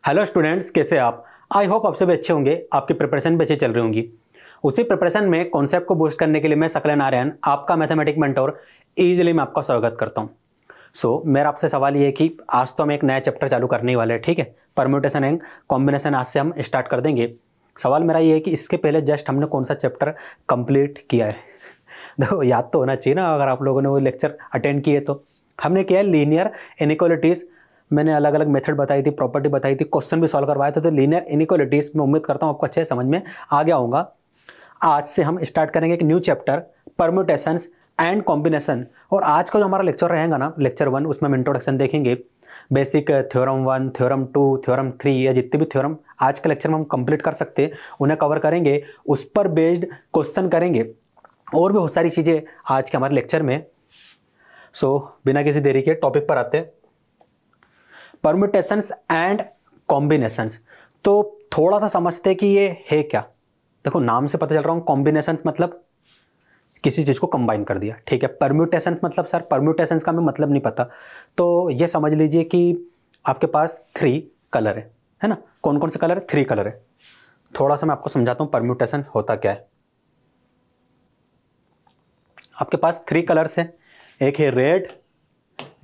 Hello students, कैसे आप? I hope आप सभी अच्छे होंगे, आपकी प्रिपरेशन भी अच्छी चल रही होंगी। उसी प्रिपरेशन में कॉन्सेप्ट को बूस्ट करने के लिए मैं सकलेन आर्यन, आपका मैथमेटिक मेंटोर, इजीली मैं आपका स्वागत करता हूं। मेरा आपसे सवाल ये है कि आज तो हम एक नया चैप्टर चालू करने ही वाले हैं, ठीक है। परम्यूटेशन एंड कॉम्बिनेशन आज से हम स्टार्ट कर देंगे। सवाल मेरा ये है कि इसके पहले जस्ट हमने कौन सा चैप्टर कंप्लीट किया है? देखो, याद तो होना चाहिए ना, अगर आप लोगों ने वो लेक्चर अटेंड किए तो। हमने किया है लीनियर इनइक्वालिटीज। मैंने अलग अलग मेथड बताई थी, प्रॉपर्टी बताई थी, क्वेश्चन भी सॉल्व करवाए थे। तो लीनियर इनइक्वालिटीज में उम्मीद करता हूँ आपको अच्छे समझ में आ गया होगा। आज से हम स्टार्ट करेंगे एक new chapter, permutations and combination. और आज का जो हमारा लेक्चर रहेगा ना, लेक्चर 1, उसमें हम इंट्रोडक्शन देखेंगे, बेसिक थ्योरम 1, थ्योरम 2, थ्योरम 3 या जितने भी थ्योरम आज के लेक्चर में हम कंप्लीट कर सकते हैं उन्हें कवर करेंगे। उस पर बेस्ड क्वेश्चन करेंगे और भी बहुत सारी चीज़ें आज के हमारे लेक्चर में। बिना किसी देरी के टॉपिक पर आते हैं, परम्यूटेशंस एंड कॉम्बिनेशंस। तो थोड़ा सा समझते हैं कि ये है क्या। देखो, नाम से पता चल रहा हूँ, कॉम्बिनेशंस मतलब किसी चीज को कंबाइन कर दिया, ठीक है। परम्यूटेशंस मतलब सर परम्यूटेशंस का हमें मतलब नहीं पता, तो ये समझ लीजिए कि आपके पास 3 कलर है ना। कौन कौन से कलर है? 3 कलर है। थोड़ा सा मैं आपको समझाता हूँ परम्यूटेशन होता क्या है। आपके पास 3 कलर्स है, एक है रेड,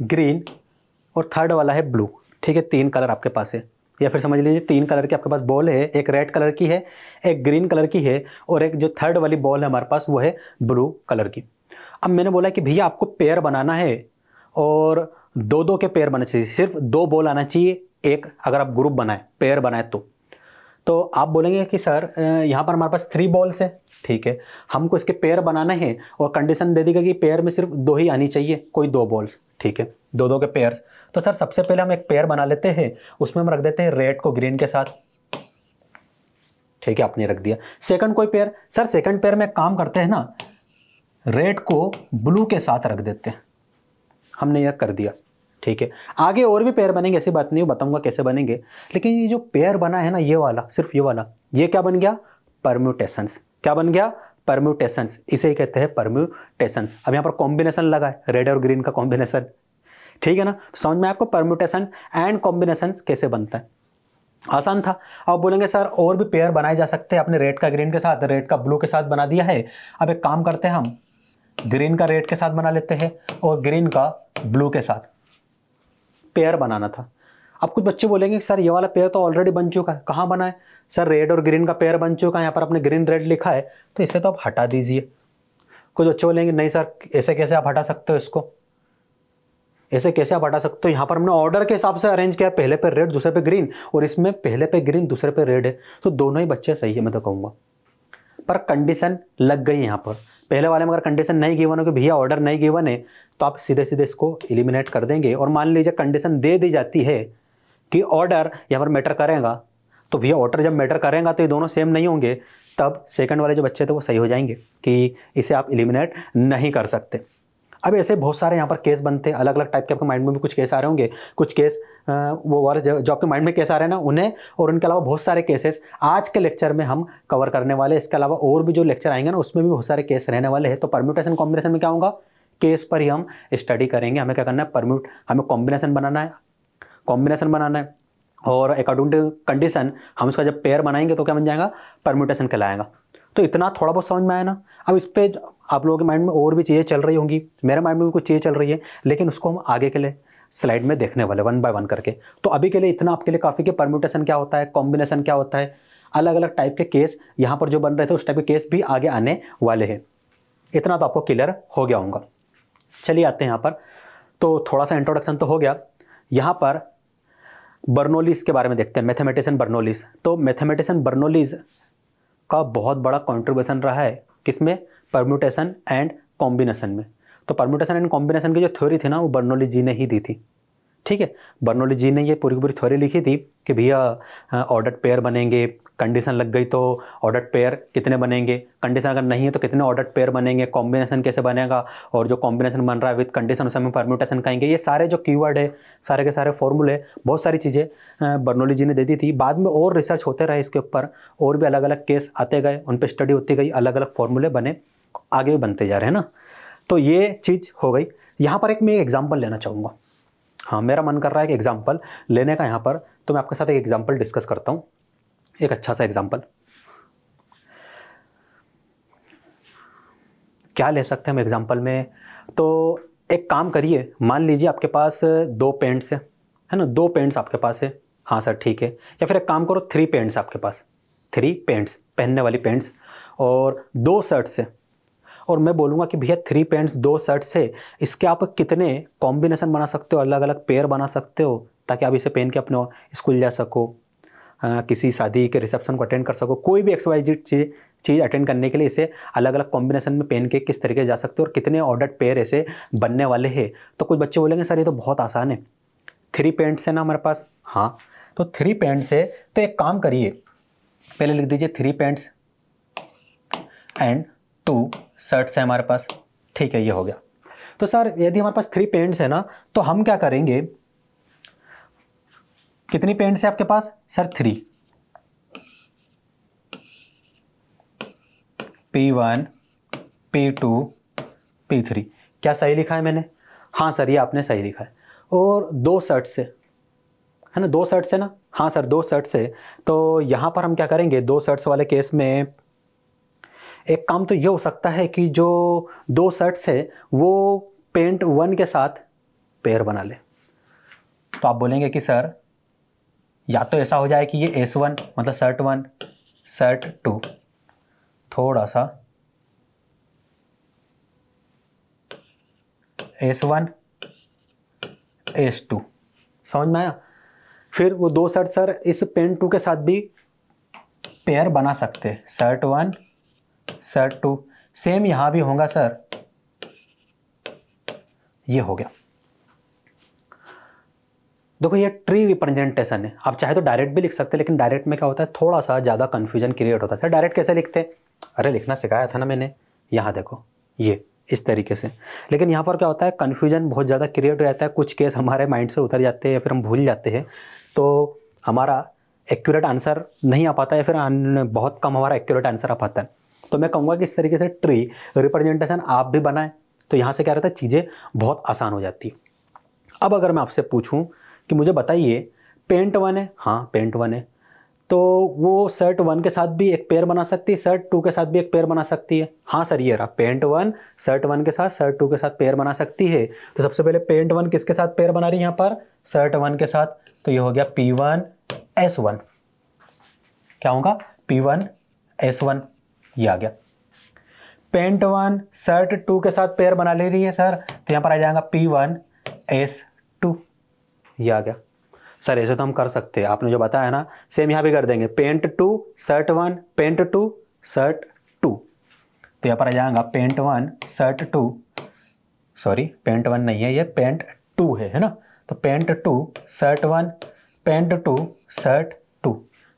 ग्रीन और थर्ड वाला है ब्लू, ठीक है। 3 कलर आपके पास है, या फिर समझ लीजिए 3 कलर की आपके पास बॉल है। एक रेड कलर की है, एक ग्रीन कलर की है, और एक जो थर्ड वाली बॉल है हमारे पास वो है ब्लू कलर की। अब मैंने बोला कि भैया आपको पेयर बनाना है और 2-2 के पेयर बनने चाहिए, सिर्फ 2 बॉल आना चाहिए एक, अगर आप ग्रुप बनाए, पेयर बनाए तो आप बोलेंगे कि सर यहाँ पर हमारे पास 3 बॉल्स है, ठीक है, हमको इसके पेयर बनाना है और कंडीशन दे दी गई कि पेयर में सिर्फ 2 ही आनी चाहिए, कोई 2 बॉल्स, ठीक है, 2-2 के पेयर्स। तो सर सबसे पहले हम एक पेयर बना लेते हैं, उसमें हम रख देते हैं रेड को ग्रीन के साथ, ठीक है, आपने रख दिया। सेकंड कोई पेयर, सर सेकंड पेयर में काम करते हैं ना, रेड को ब्लू के साथ रख देते हैं, हमने यह कर दिया, ठीक है। आगे और भी पेयर बनेंगे, ऐसी बात नहीं, बताऊंगा कैसे बनेंगे। लेकिन ये जो पेयर बना है ना, ये वाला, सिर्फ ये वाला, ये क्या बन गया? परम्यूटेशंस। क्या बन गया? परम्यूटेशंस। इसे ही कहते हैं परम्यूटेशंस। अब यहाँ पर कॉम्बिनेशन लगा है, रेड और ग्रीन का कॉम्बिनेशन, ठीक है ना। समझ में आपको परम्यूटेशन एंड कॉम्बिनेशन कैसे बनता है? आसान था। अब बोलेंगे सर और भी पेयर बनाए जा सकते हैं, आपने रेड का ग्रीन के साथ, रेड का ब्लू के साथ बना दिया है। अब एक काम करते हैं, हम ग्रीन का रेड के साथ बना लेते हैं और ग्रीन का ब्लू के साथ पेयर बनाना था। अब कुछ बच्चे बोलेंगे सर ये वाला पेयर तो ऑलरेडी बन चुका है। कहाँ बना है? सर रेड और ग्रीन का पेयर बन चुका है, यहाँ पर आपने ग्रीन रेड लिखा है, तो इसे तो आप हटा दीजिए। कुछ बच्चे बोलेंगे नहीं सर, ऐसे कैसे आप हटा सकते हो इसको, ऐसे कैसे आप हटा सकते हो? यहाँ पर हमने ऑर्डर के हिसाब से अरेंज किया, पहले पे रेड दूसरे पे ग्रीन, और इसमें पहले पे ग्रीन दूसरे पे रेड है, तो दोनों ही बच्चे सही है मैं तो कहूँगा। पर कंडीशन लग गई यहाँ पर। पहले वाले में अगर कंडीशन नहीं गिवन हो कि भैया ऑर्डर नहीं गिवन है, तो आप सीधे सीधे इसको एलिमिनेट कर देंगे। और मान लीजिए कंडीशन दे दी जाती है कि ऑर्डर यहाँ पर मैटर करेगा, तो भैया ऑर्डर जब मैटर करेगा तो ये दोनों सेम नहीं होंगे, तब सेकंड वाले जो बच्चे थे वो सही हो जाएंगे कि इसे आप एलिमिनेट नहीं कर सकते। अब ऐसे बहुत सारे यहाँ पर केस बनते हैं, अलग अलग टाइप के आपके माइंड में भी कुछ केस आ रहे होंगे, कुछ केस वो वाले जो आपके माइंड में केस आ रहे हैं ना उन्हें, और उनके अलावा बहुत सारे केसेस आज के लेक्चर में हम कवर करने वाले हैं। इसके अलावा और भी जो लेक्चर आएंगे ना उसमें भी बहुत सारे केस रहने वाले हैं। तो परम्यूटेशन कॉम्बिनेशन में क्या होगा, केस पर ही हम स्टडी करेंगे। हमें क्या करना है, हमें कॉम्बिनेशन बनाना है, कॉम्बिनेशन बनाना है, और अकॉर्डिंग टू कंडीशन हम उसका जब पेयर बनाएंगे तो क्या बन जाएगा, परम्यूटेशन कहलाएगा। तो इतना थोड़ा बहुत समझ में आया ना। अब इस पे आप लोगों के माइंड में और भी चीज़ें चल रही होंगी, मेरे माइंड में भी कुछ चीज़ें चल रही है, लेकिन उसको हम आगे के लिए स्लाइड में देखने वाले 1 बाय 1 करके। तो अभी के लिए इतना आपके लिए काफ़ी कि परम्यूटेशन क्या होता है, कॉम्बिनेशन क्या होता है, अलग अलग टाइप के केस यहाँ पर जो बन रहे थे उस टाइप के केस भी आगे आने वाले हैं। इतना तो आपको क्लियर हो गया होगा। चलिए आते हैं यहाँ पर, तो थोड़ा सा इंट्रोडक्शन तो हो गया। यहाँ पर बर्नौलीज के बारे में देखते हैं, मैथमेटिशियन बर्नौलीज। तो मैथमेटिशियन बर्नौलीज का बहुत बड़ा कंट्रीब्यूशन रहा है किसमें, परम्यूटेशन एंड कॉम्बिनेशन में। तो परम्यूटेशन एंड कॉम्बिनेशन की जो थ्योरी थी ना वो बर्नौली जी ने ही दी थी, ठीक है। बर्नौली जी ने ये पूरी की पूरी थ्योरी लिखी थी कि भैया ऑर्डर पेयर बनेंगे, कंडीशन लग गई तो ऑर्डर पेयर कितने बनेंगे, कंडीशन अगर नहीं है तो कितने ऑर्डर पेयर बनेंगे, कॉम्बिनेशन कैसे बनेगा, और जो कॉम्बिनेशन बन रहा है विद कंडीशन उसे हम परम्यूटेशन कहेंगे। ये सारे जो कीवर्ड है, सारे के सारे फॉर्मूले, बहुत सारी चीज़ें बर्नौली जी ने दे दी थी। बाद में और रिसर्च होते रहे इसके ऊपर, और भी अलग अलग केस आते गए, उन पर स्टडी होती गई, अलग अलग फॉर्मूले बने, आगे भी बनते जा रहे हैं ना। तो ये चीज़ हो गई। यहाँ पर एक मैं एग्जाम्पल लेना चाहूँगा। हाँ, मेरा मन कर रहा है कि एग्जाम्पल लेने का यहाँ पर, तो मैं आपके साथ एक एग्जाम्पल डिस्कस करता हूँ, एक अच्छा सा एग्जाम्पल। क्या ले सकते हैं हम एग्जाम्पल में? तो एक काम करिए, मान लीजिए आपके पास 2 पेंट्स है ना, 2 पेंट्स आपके पास है। हाँ सर ठीक है। या फिर एक काम करो, 3 पेंट्स आपके पास, 3 पेंट्स, पहनने वाली पेंट्स, और 2 शर्ट्स है। और मैं बोलूँगा कि भैया 3 पेंट्स 2 शर्ट्स है, इसके आप कितने कॉम्बिनेशन बना सकते हो, अलग अलग पेयर बना सकते हो, ताकि आप इसे पहन के अपने स्कूल जा सको, किसी शादी के रिसेप्शन को अटेंड कर सको, कोई भी XYZ चीज़ अटेंड करने के लिए इसे अलग अलग कॉम्बिनेशन में पहन के किस तरीके जा सकते हो, और कितने ऑर्डर्ड पेयर ऐसे बनने वाले हैं। तो कुछ बच्चे बोलेंगे सर ये तो बहुत आसान है, 3 पेंट्स है ना हमारे पास। हाँ, तो 3 पेंट्स है, तो एक काम करिए, पहले लिख दीजिए 3 पेंट्स एंड 2 शर्ट्स है हमारे पास। ठीक है, ये हो गया। तो सर यदि हमारे पास 3 पेंट्स है ना, तो हम क्या करेंगे, कितनी पेंट्स है आपके पास सर? 3, P1 P2 P3। क्या सही लिखा है मैंने? हाँ सर, ये आपने सही लिखा है। और 2 शर्ट्स है ना, 2 शर्ट्स है ना? हाँ सर 2 शर्ट्स है। तो यहाँ पर हम क्या करेंगे, 2 शर्ट्स वाले केस में एक काम तो ये हो सकता है कि जो 2 शर्ट्स है वो पेंट 1 के साथ पेयर बना ले। तो आप बोलेंगे कि सर या तो ऐसा हो जाए कि ये S1 मतलब शर्ट 1 शर्ट 2, थोड़ा सा S1 S2, समझ में आया? फिर वो 2 शर्ट सर इस पेंट 2 के साथ भी पेयर बना सकते हैं, शर्ट 1 शर्ट 2। सेम यहां भी होगा सर, ये हो गया। देखो ये ट्री रिप्रेजेंटेशन है, आप चाहे तो डायरेक्ट भी लिख सकते हैं, लेकिन डायरेक्ट में क्या होता है, थोड़ा सा ज़्यादा कन्फ्यूजन क्रिएट होता है। सर डायरेक्ट कैसे लिखते हैं? अरे लिखना सिखाया था ना मैंने, यहाँ देखो ये इस तरीके से। लेकिन यहाँ पर क्या होता है, कन्फ्यूजन बहुत ज़्यादा क्रिएट हो जाता है, कुछ केस हमारे माइंड से उतर जाते हैं या फिर हम भूल जाते हैं, तो हमारा एक्यूरेट आंसर नहीं आ पाता है, फिर बहुत कम हमारा एक्यूरेट आंसर आ पाता है। तो मैं कहूँगा कि इस तरीके से ट्री रिप्रेजेंटेशन आप भी बनाएं, तो यहाँ से क्या रहता है, चीज़ें बहुत आसान हो जाती है। अब अगर मैं आपसे पूछूं कि मुझे बताइए पेंट 1 है, हाँ पेंट 1 है, तो वो शर्ट 1 के साथ भी एक पेयर बना सकती है, शर्ट 2 के साथ भी एक पेयर बना सकती है। हाँ सर ये रहा, पेंट 1 शर्ट 1 के साथ शर्ट 2 के साथ पेयर बना सकती है। तो सबसे पहले पेंट 1 किसके साथ पेयर बना रही है यहाँ पर, शर्ट 1 के साथ, तो ये हो गया P1 S1। क्या होगा, P1 S1, ये आ गया। पेंट 1 शर्ट 2 के साथ पेयर बना ले रही है सर, तो यहाँ पर आ जाएगा P1 S2, ये आ गया। सर ऐसे तो हम कर सकते हैं, आपने जो बताया ना सेम यहाँ भी कर देंगे, पेंट 2 शर्ट 1 पेंट 2 शर्ट 2, तो यहाँ पर आ जाएगा पेंट 1 शर्ट 2, सॉरी पेंट 1 नहीं है, ये पेंट 2 है ना, तो pant 2 shirt 1 pant 2 shirt 2।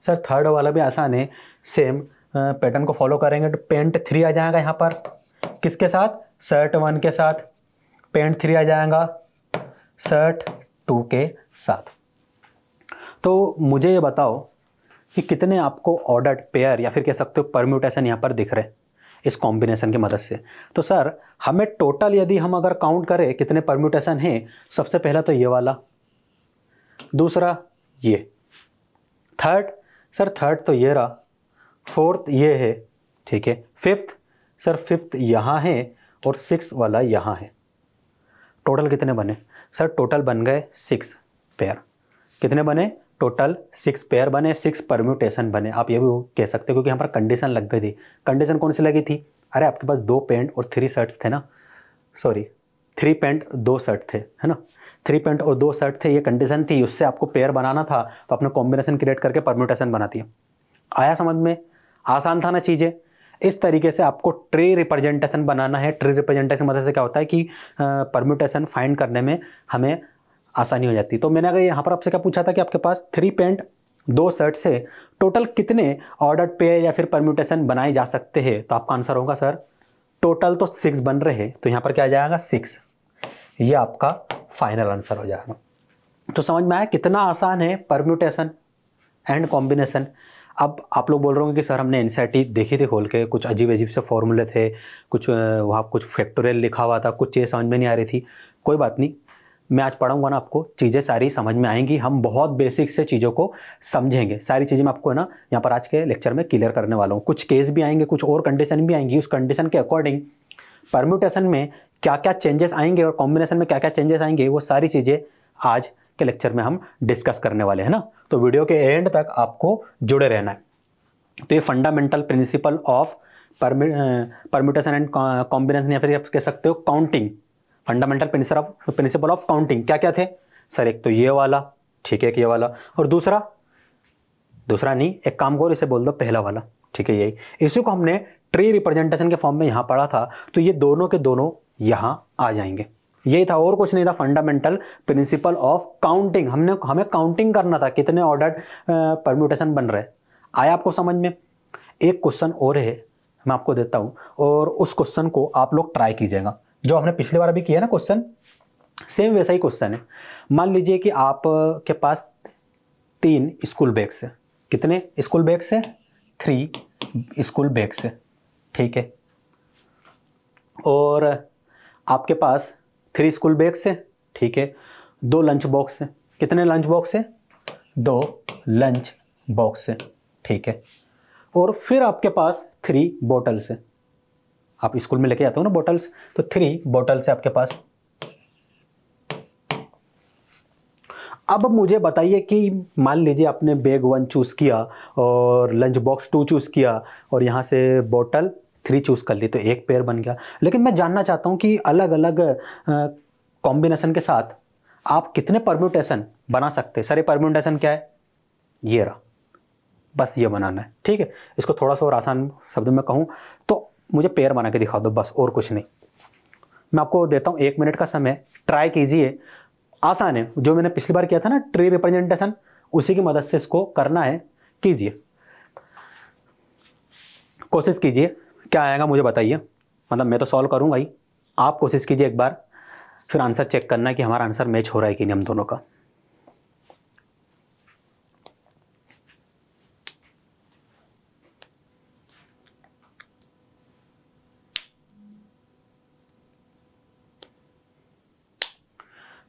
Sir third वाला भी आसान है, सेम पैटर्न को फॉलो करेंगे, तो पेंट 3 आ जाएगा यहाँ पर, किसके साथ, शर्ट 1 के साथ, पेंट 3 आ जाएगा शर्ट 2 के साथ। तो मुझे ये बताओ कि कितने आपको ऑर्डर्ड पेयर या फिर कह सकते हो परम्यूटेशन यहाँ पर दिख रहे हैं इस कॉम्बिनेशन की मदद से। तो सर हमें टोटल यदि हम अगर काउंट करें कितने परम्यूटेशन हैं, सबसे पहला तो ये वाला, दूसरा ये, थर्ड सर थर्ड तो ये रहा, फोर्थ ये है, ठीक है, फिफ्थ सर फिफ्थ यहाँ है, और सिक्स वाला यहाँ है। टोटल कितने बने सर? टोटल बन गए 6 पेयर। कितने बने? टोटल 6 पेयर बने, 6 परम्यूटेशन बने। आप ये भी कह सकते हो क्योंकि यहाँ पर कंडीशन लग गई थी। कंडीशन कौन सी लगी थी? अरे आपके पास 2 पेंट और 3 शर्ट्स थे ना, सॉरी 3 पेंट 2 शर्ट थे, है ना, 3 पेंट और 2 शर्ट थे, ये कंडीशन थी, उससे आपको पेयर बनाना था, तो आपने कॉम्बिनेशन क्रिएट करके परम्यूटेशन बना दिया। आया समझ में? आसान था ना चीज़ें। इस तरीके से आपको ट्री रिप्रेजेंटेशन बनाना है। ट्री रिप्रेजेंटेशन मदद से क्या होता है कि परम्यूटेशन फाइंड करने में हमें आसानी हो जाती है। तो मैंने अगर यहाँ पर आपसे क्या पूछा था कि आपके पास 3 पेंट 2 शर्ट से टोटल कितने ऑर्डर्ड पेयर या फिर परम्यूटेशन बनाए जा सकते हैं, तो आपका आंसर होगा सर टोटल तो 6 बन रहे हैं, तो यहाँ पर क्या आ जाएगा 6, ये आपका फाइनल आंसर हो जाएगा। तो समझ में आया कितना आसान है परम्यूटेशन एंड कॉम्बिनेशन। अब आप लोग बोल रहे होंगे कि सर हमने एनसीईआरटी देखी थी खोल के, कुछ अजीब अजीब से फॉर्मूले थे, कुछ वहाँ कुछ फैक्टोरियल लिखा हुआ था, कुछ चीज़ समझ में नहीं आ रही थी। कोई बात नहीं, मैं आज पढ़ाऊंगा ना आपको, चीज़ें सारी समझ में आएंगी, हम बहुत बेसिक से चीज़ों को समझेंगे। सारी चीज़ें मैं आपको है ना यहाँ पर आज के लेक्चर में क्लियर करने वाला हूँ। कुछ केस भी आएंगे, कुछ और कंडीशन भी आएंगी, उस कंडीशन के अकॉर्डिंग परम्यूटेशन में क्या क्या चेंजेस आएंगे और कॉम्बिनेशन में क्या क्या चेंजेस आएंगे, वो सारी चीज़ें आज के लेक्चर में हम डिस्कस करने वाले हैं ना। तो वीडियो के एंड तक आपको जुड़े रहना है। तो ये fundamental principle of permutation and combination, या फिर आप कह सकते हो counting, fundamental principle of counting क्या क्या थे सर? एक तो ये वाला, ठीक है, एक ये वाला, और दूसरा नहीं, एक काम करो इसे बोल दो पहला वाला, ठीक है, यही। इसी को हमने ट्री रिप्रेजेंटेशन के फॉर्म में यहाँ पढ़ा था, तो ये दोनों के दोनों यहाँ आ जाएंगे। यही था, और कुछ नहीं था, फंडामेंटल प्रिंसिपल ऑफ काउंटिंग। हमें काउंटिंग करना था कितने ऑर्डर्ड परम्यूटेशन बन रहे। आया आपको समझ में? एक क्वेश्चन और है, मैं आपको देता हूं, और उस क्वेश्चन को आप लोग ट्राई कीजिएगा। जो हमने पिछली बार भी किया ना क्वेश्चन, सेम वैसा ही क्वेश्चन है। मान लीजिए कि आप के पास 3 स्कूल बैग्स है। कितने स्कूल बैग्स है? 3 स्कूल बैग्स है, ठीक है। और आपके पास 3 स्कूल बैग्स है, ठीक है। 2 लंच बॉक्स है। कितने लंच बॉक्स है? 2 लंच बॉक्स है, ठीक है। और फिर आपके पास 3 बॉटल्स है। आप स्कूल में लेके आते हो ना बॉटल्स, तो 3 बॉटल्स है आपके पास। अब मुझे बताइए कि मान लीजिए आपने बैग 1 चूज किया और लंच बॉक्स 2 चूज किया और यहाँ से बॉटल 3 चूज कर ली, तो एक पेयर बन गया। लेकिन मैं जानना चाहता हूँ कि अलग अलग कॉम्बिनेशन के साथ आप कितने परम्यूटेशन बना सकते हैं। सर ये परम्यूटेशन क्या है? ये रहा, बस ये बनाना है, ठीक है। इसको थोड़ा सा और आसान शब्दों में कहूँ तो मुझे पेयर बना के दिखा दो, बस, और कुछ नहीं। मैं आपको देता हूँ 1 मिनट का समय, ट्राई कीजिए। आसान है, जो मैंने पिछली बार किया था ना ट्री रिप्रेजेंटेशन, उसी की मदद से इसको करना है। कीजिए, कोशिश कीजिए, क्या आएगा मुझे बताइए। मतलब मैं तो सॉल्व करूँगा ही, आप कोशिश कीजिए एक बार, फिर आंसर चेक करना है कि हमारा आंसर मैच हो रहा है कि नहीं हम दोनों का।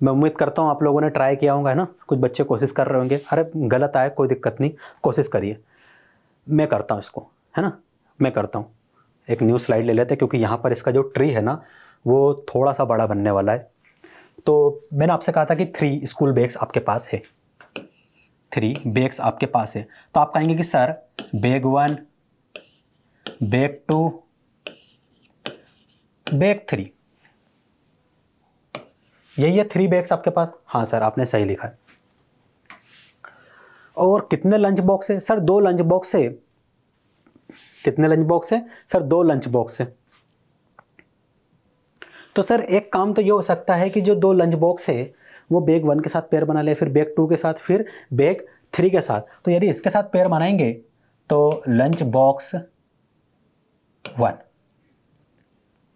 मैं उम्मीद करता हूँ आप लोगों ने ट्राई किया होगा, है ना। कुछ बच्चे कोशिश कर रहे होंगे, अरे गलत आए कोई दिक्कत नहीं, कोशिश करिए। मैं करता हूँ इसको, है ना, मैं करता हूँ। एक न्यू स्लाइड ले लेते हैं, क्योंकि यहाँ पर इसका जो ट्री है ना वो थोड़ा सा बड़ा बनने वाला है। तो मैंने आपसे कहा था कि 3 स्कूल बैग्स आपके पास है, 3 बैग्स आपके पास है। तो आप कहेंगे कि सर बैग 1, बैग 2, बैग 3, यही है 3 बैग्स आपके पास। हाँ सर आपने सही लिखा है। और कितने लंच बॉक्स है? सर 2 लंच बॉक्स है। कितने लंच बॉक्स है? सर 2 लंच बॉक्स है। तो सर एक काम तो ये हो सकता है कि जो 2 लंच बॉक्स है वो बैग 1 के साथ पेयर बना ले, फिर बैग 2 के साथ, फिर बैग 3 के साथ। तो यदि इसके साथ पेयर बनाएंगे तो लंच बॉक्स 1,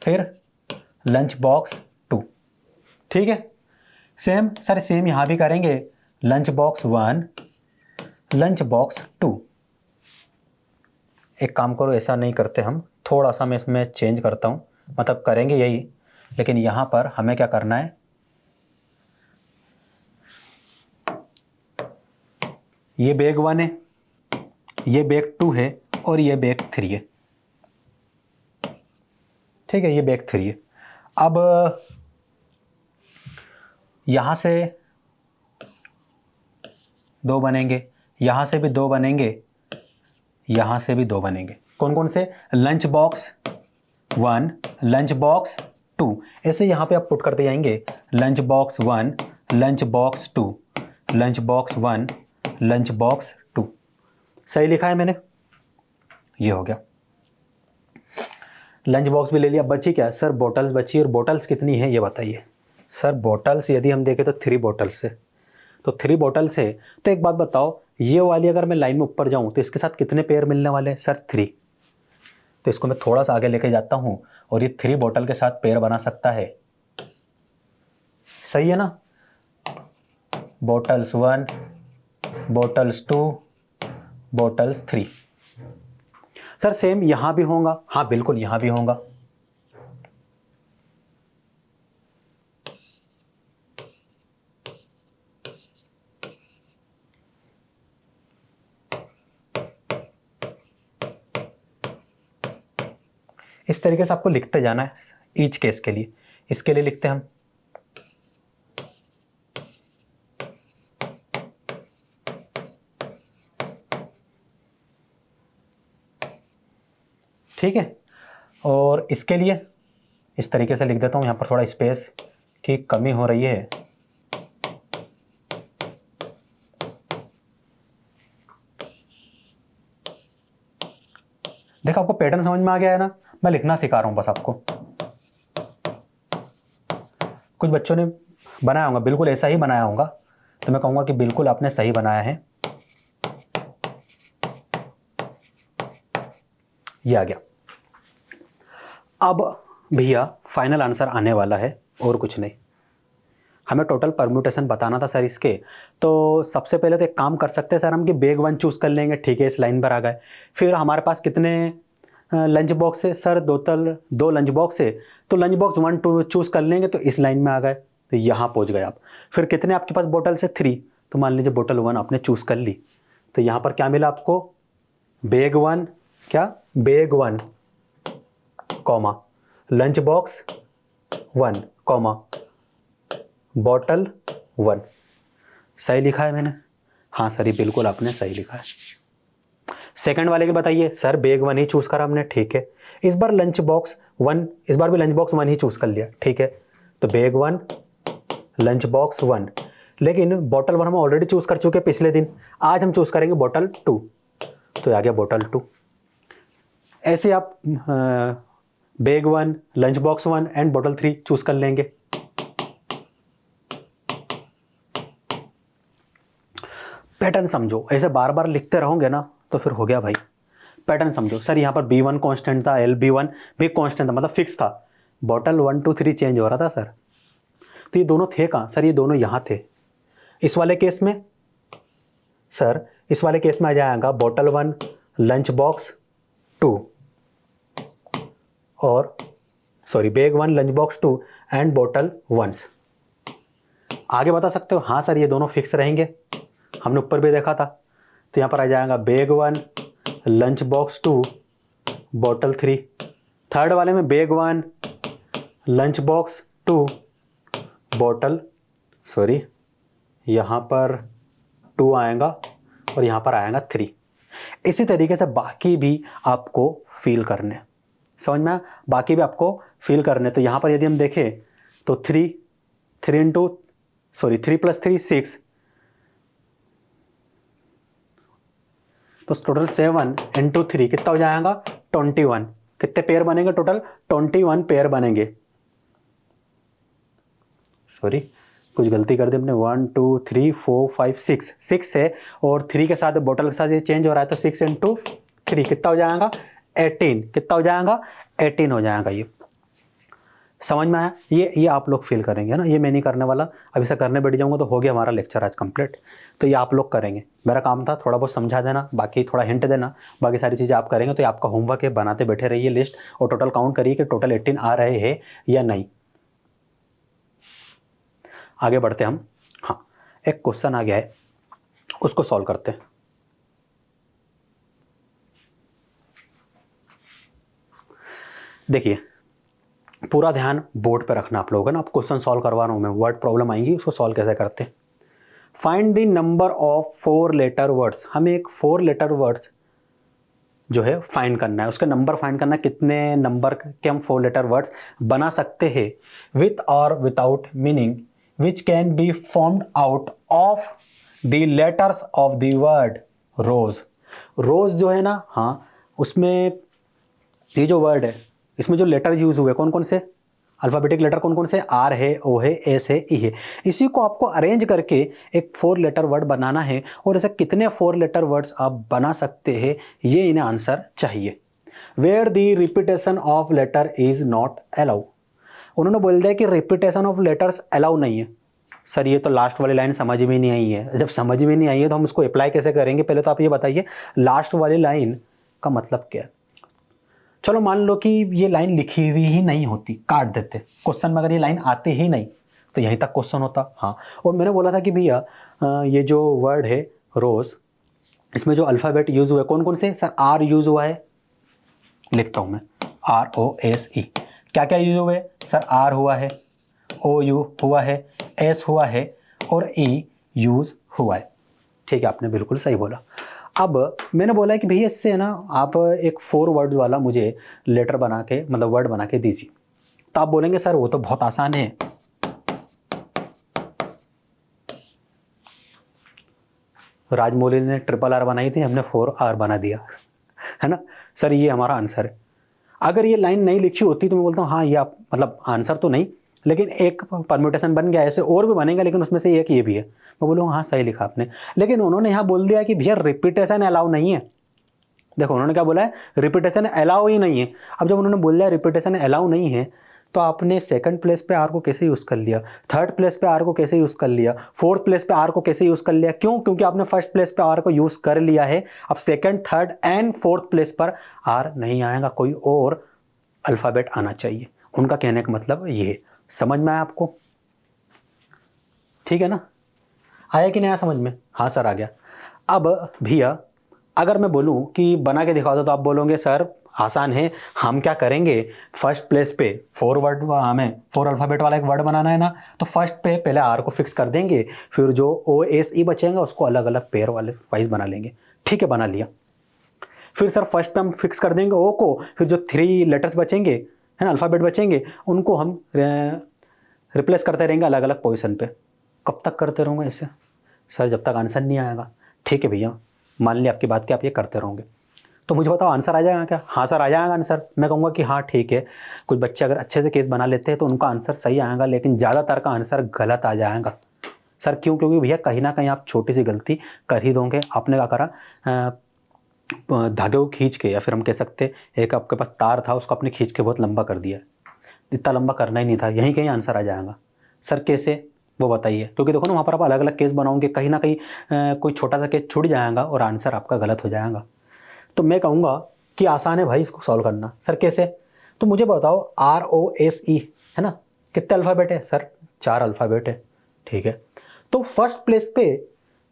फिर लंच बॉक्स 2, ठीक है। सेम सर, सेम यहां भी करेंगे, लंच बॉक्स 1, लंच बॉक्स 2। एक काम करो, ऐसा नहीं करते हम, थोड़ा सा मैं इसमें चेंज करता हूं, मतलब करेंगे यही, लेकिन यहां पर हमें क्या करना है, ये बैग 1 है, ये बैग 2 है, और ये बैग 3 है, ठीक है, ये बैग 3 है। अब यहां से 2 बनेंगे, यहां से भी 2 बनेंगे, यहां से भी 2 बनेंगे। कौन कौन से? Lunch box 1, lunch box 2। ऐसे यहां पे आप पुट करते जाएंगे, lunch box 1, lunch box 2, lunch box 1, lunch box 2। सही लिखा है मैंने? ये हो गया, लंच बॉक्स भी ले लिया। बची क्या सर? बॉटल्स बची। और बॉटल्स कितनी है ये बताइए। सर बॉटल्स यदि हम देखें तो 3 बॉटल्स है, तो 3 बॉटल्स है। तो एक बात बताओ, ये वाली अगर मैं लाइन में ऊपर जाऊं तो इसके साथ कितने पेयर मिलने वाले हैं? सर 3। तो इसको मैं थोड़ा सा आगे लेके जाता हूं और ये 3 बॉटल के साथ पेयर बना सकता है, सही है ना। Bottles 1, bottles 2, bottles 3। Sir same यहां भी होगा? हाँ, बिल्कुल, यहां भी होगा। इस तरीके से आपको लिखते जाना है ईच केस के लिए। इसके लिए लिखते हैं हम ठीक है। और इसके लिए इस तरीके से लिख देता हूँ, यहाँ पर थोड़ा स्पेस की कमी हो रही है। देखो आपको पैटर्न समझ में आ गया है ना, मैं लिखना सिखा रहा हूँ बस आपको। कुछ बच्चों ने बनाया होगा, बिल्कुल ऐसा ही बनाया होगा, तो मैं कहूँगा कि बिल्कुल आपने सही बनाया है। ये आ गया। अब भैया फाइनल आंसर आने वाला है और कुछ नहीं। हमें टोटल परम्यूटेशन बताना था सर इसके। तो सबसे पहले तो एक काम कर सकते हैं सर हम कि बैग 1 चूज़ कर लेंगे, ठीक है, इस लाइन पर आ गए। फिर हमारे पास कितने लंच बॉक्स है सर? दो लंच बॉक्स है, तो लंच बॉक्स 1 2 चूज़ कर लेंगे, तो इस लाइन में आ गए, तो यहाँ पहुँच गए आप। फिर कितने आपके पास बोतल से? 3, तो मान लीजिए बोतल 1 आपने चूज़ कर ली, तो यहाँ पर क्या मिला आपको? बैग 1 क्या? Bag 1 comma lunch box 1 comma bottle 1। सही लिखा है मैंने? हाँ सर, ये बिल्कुल आपने सही लिखा है। सेकंड वाले के बताइए। सर बैग 1 ही चूज करा हमने, ठीक है। इस बार लंच बॉक्स 1, इस बार भी लंच बॉक्स 1 ही चूज कर लिया, ठीक है। तो बैग 1 लंच बॉक्स 1, लेकिन बॉटल 1 हम ऑलरेडी चूज कर चुके पिछले दिन। आज हम चूज करेंगे बॉटल 2, तो आ गया बॉटल 2। ऐसे आप bag 1 lunch box 1 and bottle 3 choose कर लेंगे। पैटर्न समझो, ऐसे बार बार लिखते रहोगे ना तो फिर हो गया भाई। पैटर्न समझो सर, यहाँ पर B1 कांस्टेंट था, LB1 भी कांस्टेंट था, मतलब फिक्स था। बॉटल 1 2 3 चेंज हो रहा था सर। तो ये दोनों थे कहाँ सर? ये दोनों यहाँ थे। इस वाले केस में सर, इस वाले केस में आ जाएगा बॉटल 1 लंच बॉक्स 2 और sorry bag 1 lunch box 2 and bottle 1। आगे बता सकते हो? हाँ सर, ये दोनों फिक्स रहेंगे, हमने ऊपर भी देखा था। तो यहाँ पर आ जाएगा bag 1 lunch box 2 bottle 3। Third वाले में bag 1 lunch box 2 bottle sorry यहाँ पर 2 आएगा और यहाँ पर आएगा 3। इसी तरीके से बाकी भी आपको फील करने, समझ में? बाकी भी आपको फील करने। तो यहाँ पर यदि हम देखें तो 3 + 3 6, तो टोटल 7 × 3 कितना हो जाएगा? 21। कितने पेयर बनेंगे टोटल? 21 पेयर बनेंगे। सॉरी, कुछ गलती कर दी हमने। 1 2 3 4 5 6 है, और 3 के साथ बॉटल के साथ ये चेंज हो रहा है, तो 6 × 3 कितना हो जाएगा? 18। कितना हो जाएगा? 18 हो जाएगा। ये समझ में आया? ये आप लोग फील करेंगे ना, ये मैं नहीं करने वाला। अब इसे करने बैठ जाऊंगा तो हो गया हमारा लेक्चर आज कंप्लीट। तो ये आप लोग करेंगे, मेरा काम था थोड़ा बहुत समझा देना, बाकी थोड़ा हिंट देना, बाकी सारी चीज़ें आप करेंगे। तो ये आपका होमवर्क है, बनाते बैठे रहिए लिस्ट और टोटल काउंट करिए कि टोटल 18 आ रहे हैं या नहीं। आगे बढ़ते हम। हाँ, एक क्वेश्चन आ गया है, उसको सॉल्व करते हैं। देखिए, पूरा ध्यान बोर्ड पे रखना आप लोगों ने। आप क्वेश्चन सॉल्व करवा रहा हूँ मैं, वर्ड प्रॉब्लम आएंगी, उसको सॉल्व कैसे करते हैं। Find the number of 4 letter words. हमें एक 4 लेटर वर्ड्स जो है फाइंड करना है, उसका नंबर फाइंड करना है, कितने नंबर के हम 4 लेटर वर्ड्स बना सकते हैं विथ और without meaning which can be formed out of the letters of the word rose. Rose जो है ना, हाँ, उसमें ये जो वर्ड है, इसमें जो लेटर यूज हुए कौन कौन से? अल्फाबेटिक लेटर कौन कौन से? आर है, ओ है, एस है, ई है। इसी को आपको अरेंज करके एक 4 लेटर वर्ड बनाना है, और ऐसे कितने 4 लेटर वर्ड्स आप बना सकते हैं, ये इन्हें आंसर चाहिए। Where the repetition of letter is not allow. उन्होंने बोल दिया कि रिपीटेशन ऑफ लेटर्स अलाउ नहीं है। सर ये तो लास्ट वाली लाइन समझ में नहीं आई है। जब समझ में नहीं आई है तो हम इसको अप्लाई कैसे करेंगे? पहले तो आप ये बताइए लास्ट वाली लाइन का मतलब क्या है। चलो मान लो कि ये लाइन लिखी हुई ही नहीं होती, काट देते क्वेश्चन में, अगर ये लाइन आती ही नहीं तो यहीं तक क्वेश्चन होता। हाँ, और मैंने बोला था कि भैया ये जो वर्ड है रोज, इसमें जो अल्फ़ाबेट यूज हुआ है कौन कौन से? सर आर यूज हुआ है, लिखता हूँ मैं, ROSE। क्या क्या यूज हुए सर? R हुआ है, OU हुआ है, S हुआ है और E यूज हुआ है। ठीक है, आपने बिल्कुल सही बोला। अब मैंने बोला है कि भैया इससे है ना आप एक 4 वर्ड वाला मुझे लेटर बना के मतलब वर्ड बना के दीजिए। तो आप बोलेंगे सर वो तो बहुत आसान है। राजमौली ने RRR बनाई थी, हमने 4R बना दिया, है ना सर, ये हमारा आंसर है। अगर ये लाइन नहीं लिखी होती तो मैं बोलता हूँ हाँ ये आप मतलब आंसर तो नहीं, लेकिन एक परम्यूटेशन बन गया, ऐसे और भी बनेगा लेकिन उसमें से एक ये भी है। मैं बोलूँ हाँ सही लिखा आपने, लेकिन उन्होंने यहाँ बोल दिया कि भैया रिपीटेशन अलाउ नहीं है। देखो उन्होंने क्या बोला है, रिपीटेशन अलाउ ही नहीं है। अब जब उन्होंने बोल दिया रिपीटेशन अलाउ नहीं है, तो आपने सेकंड प्लेस पे आर को कैसे यूज़ कर लिया, थर्ड प्लेस पे आर को कैसे यूज़ कर लिया, फोर्थ प्लेस पे आर को कैसे यूज़ कर लिया? क्यों? क्योंकि आपने फर्स्ट प्लेस पे आर को यूज़ कर लिया है। अब second, third and fourth place पर आर नहीं आएगा, कोई और अल्फ़ाबेट आना चाहिए। उनका कहने का मतलब ये है। समझ में आया आपको? ठीक है ना? आया कि नहीं आया समझ में? हाँ सर आ गया। अब भैया अगर मैं बोलूं कि बना के दिखाओ तो आप बोलोगे सर आसान है, हम क्या करेंगे, फर्स्ट प्लेस पे 4 वर्ड, हमें 4 अल्फ़ाबेट वाला एक वर्ड बनाना है ना, तो फर्स्ट पे पहले आर को फिक्स कर देंगे, फिर जो OSE बचेगा उसको अलग अलग पेयर वाले वाइज बना लेंगे। ठीक है, बना लिया। फिर सर फर्स्ट पे हम फिक्स कर देंगे O को, फिर जो 3 लेटर्स बचेंगे है ना, अल्फ़ाबेट बचेंगे, उनको हम रिप्लेस करते रहेंगे अलग अलग पोजिशन पे। कब तक करते रहोगे ऐसे सर? जब तक आंसर नहीं आएगा। ठीक है भैया, मान लिया आपकी बात कि आप ये करते रहोगे, तो मुझे बताओ आंसर आ जाएगा क्या? हाँ सर आ जाएगा आंसर। मैं कहूँगा कि हाँ ठीक है, कुछ बच्चे अगर अच्छे से केस बना लेते हैं तो उनका आंसर सही आएगा, लेकिन ज़्यादातर का आंसर गलत आ जाएगा। सर क्यों? क्योंकि भैया कहीं ना कहीं आप छोटी सी गलती कर ही दोगे। आपने क्या करा, धागे को खींच के, या फिर हम कह सकते एक आपके पास तार था उसको आपने खींच के बहुत लंबा कर दिया। इतना लंबा करना ही नहीं था, यहीं कहीं आंसर आ जाएगा। सर कैसे, वो बताइए? क्योंकि देखो ना वहाँ पर आप अलग अलग केस बनाओगे, कहीं ना कहीं कोई छोटा सा केस छूट जाएगा और आंसर आपका गलत हो जाएगा। तो मैं कहूँगा कि आसान है भाई इसको सॉल्व करना। सर कैसे? तो मुझे बताओ ROSE है ना, कितने अल्फ़ाबेट है सर? 4 अल्फ़ाबेट है। ठीक है, तो फर्स्ट प्लेस पे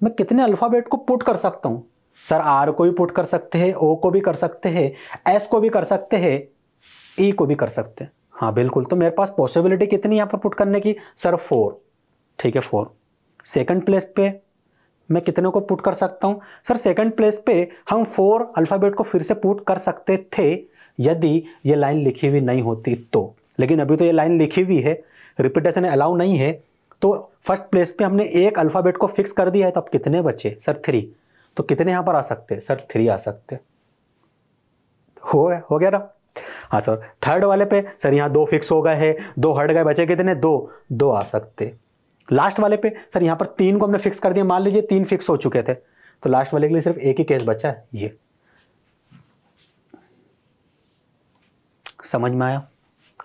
मैं कितने अल्फ़ाबेट को पुट कर सकता हूँ? सर R को भी पुट कर सकते हैं, O को भी कर सकते हैं, S को भी कर सकते हैं, E को भी कर सकते हैं। हाँ बिल्कुल, तो मेरे पास पॉसिबिलिटी कितनी यहाँ पर पुट करने की? सर 4। ठीक है 4। सेकंड प्लेस पे मैं कितने को पुट कर सकता हूं? सर सेकंड प्लेस पे हम 4 अल्फ़ाबेट को फिर से पुट कर सकते थे यदि ये लाइन लिखी हुई नहीं होती तो, लेकिन अभी तो ये लाइन लिखी हुई है, रिपीटेशन अलाउ नहीं है, तो फर्स्ट प्लेस पे हमने एक अल्फ़ाबेट को फिक्स कर दिया है। तो अब कितने बचे सर? 3। तो कितने यहाँ पर आ सकते? सर 3 आ सकते। हो गया ना? हाँ सर, थर्ड वाले पे सर यहाँ 2 फिक्स हो गए हैं, 2 हट गए, बचे कितने? 2 आ सकते। लास्ट वाले पे सर यहाँ पर 3 को हमने फिक्स कर दिया, मान लीजिए 3 फिक्स हो चुके थे, तो लास्ट वाले के लिए सिर्फ एक ही केस बचा है ये। समझ में आया?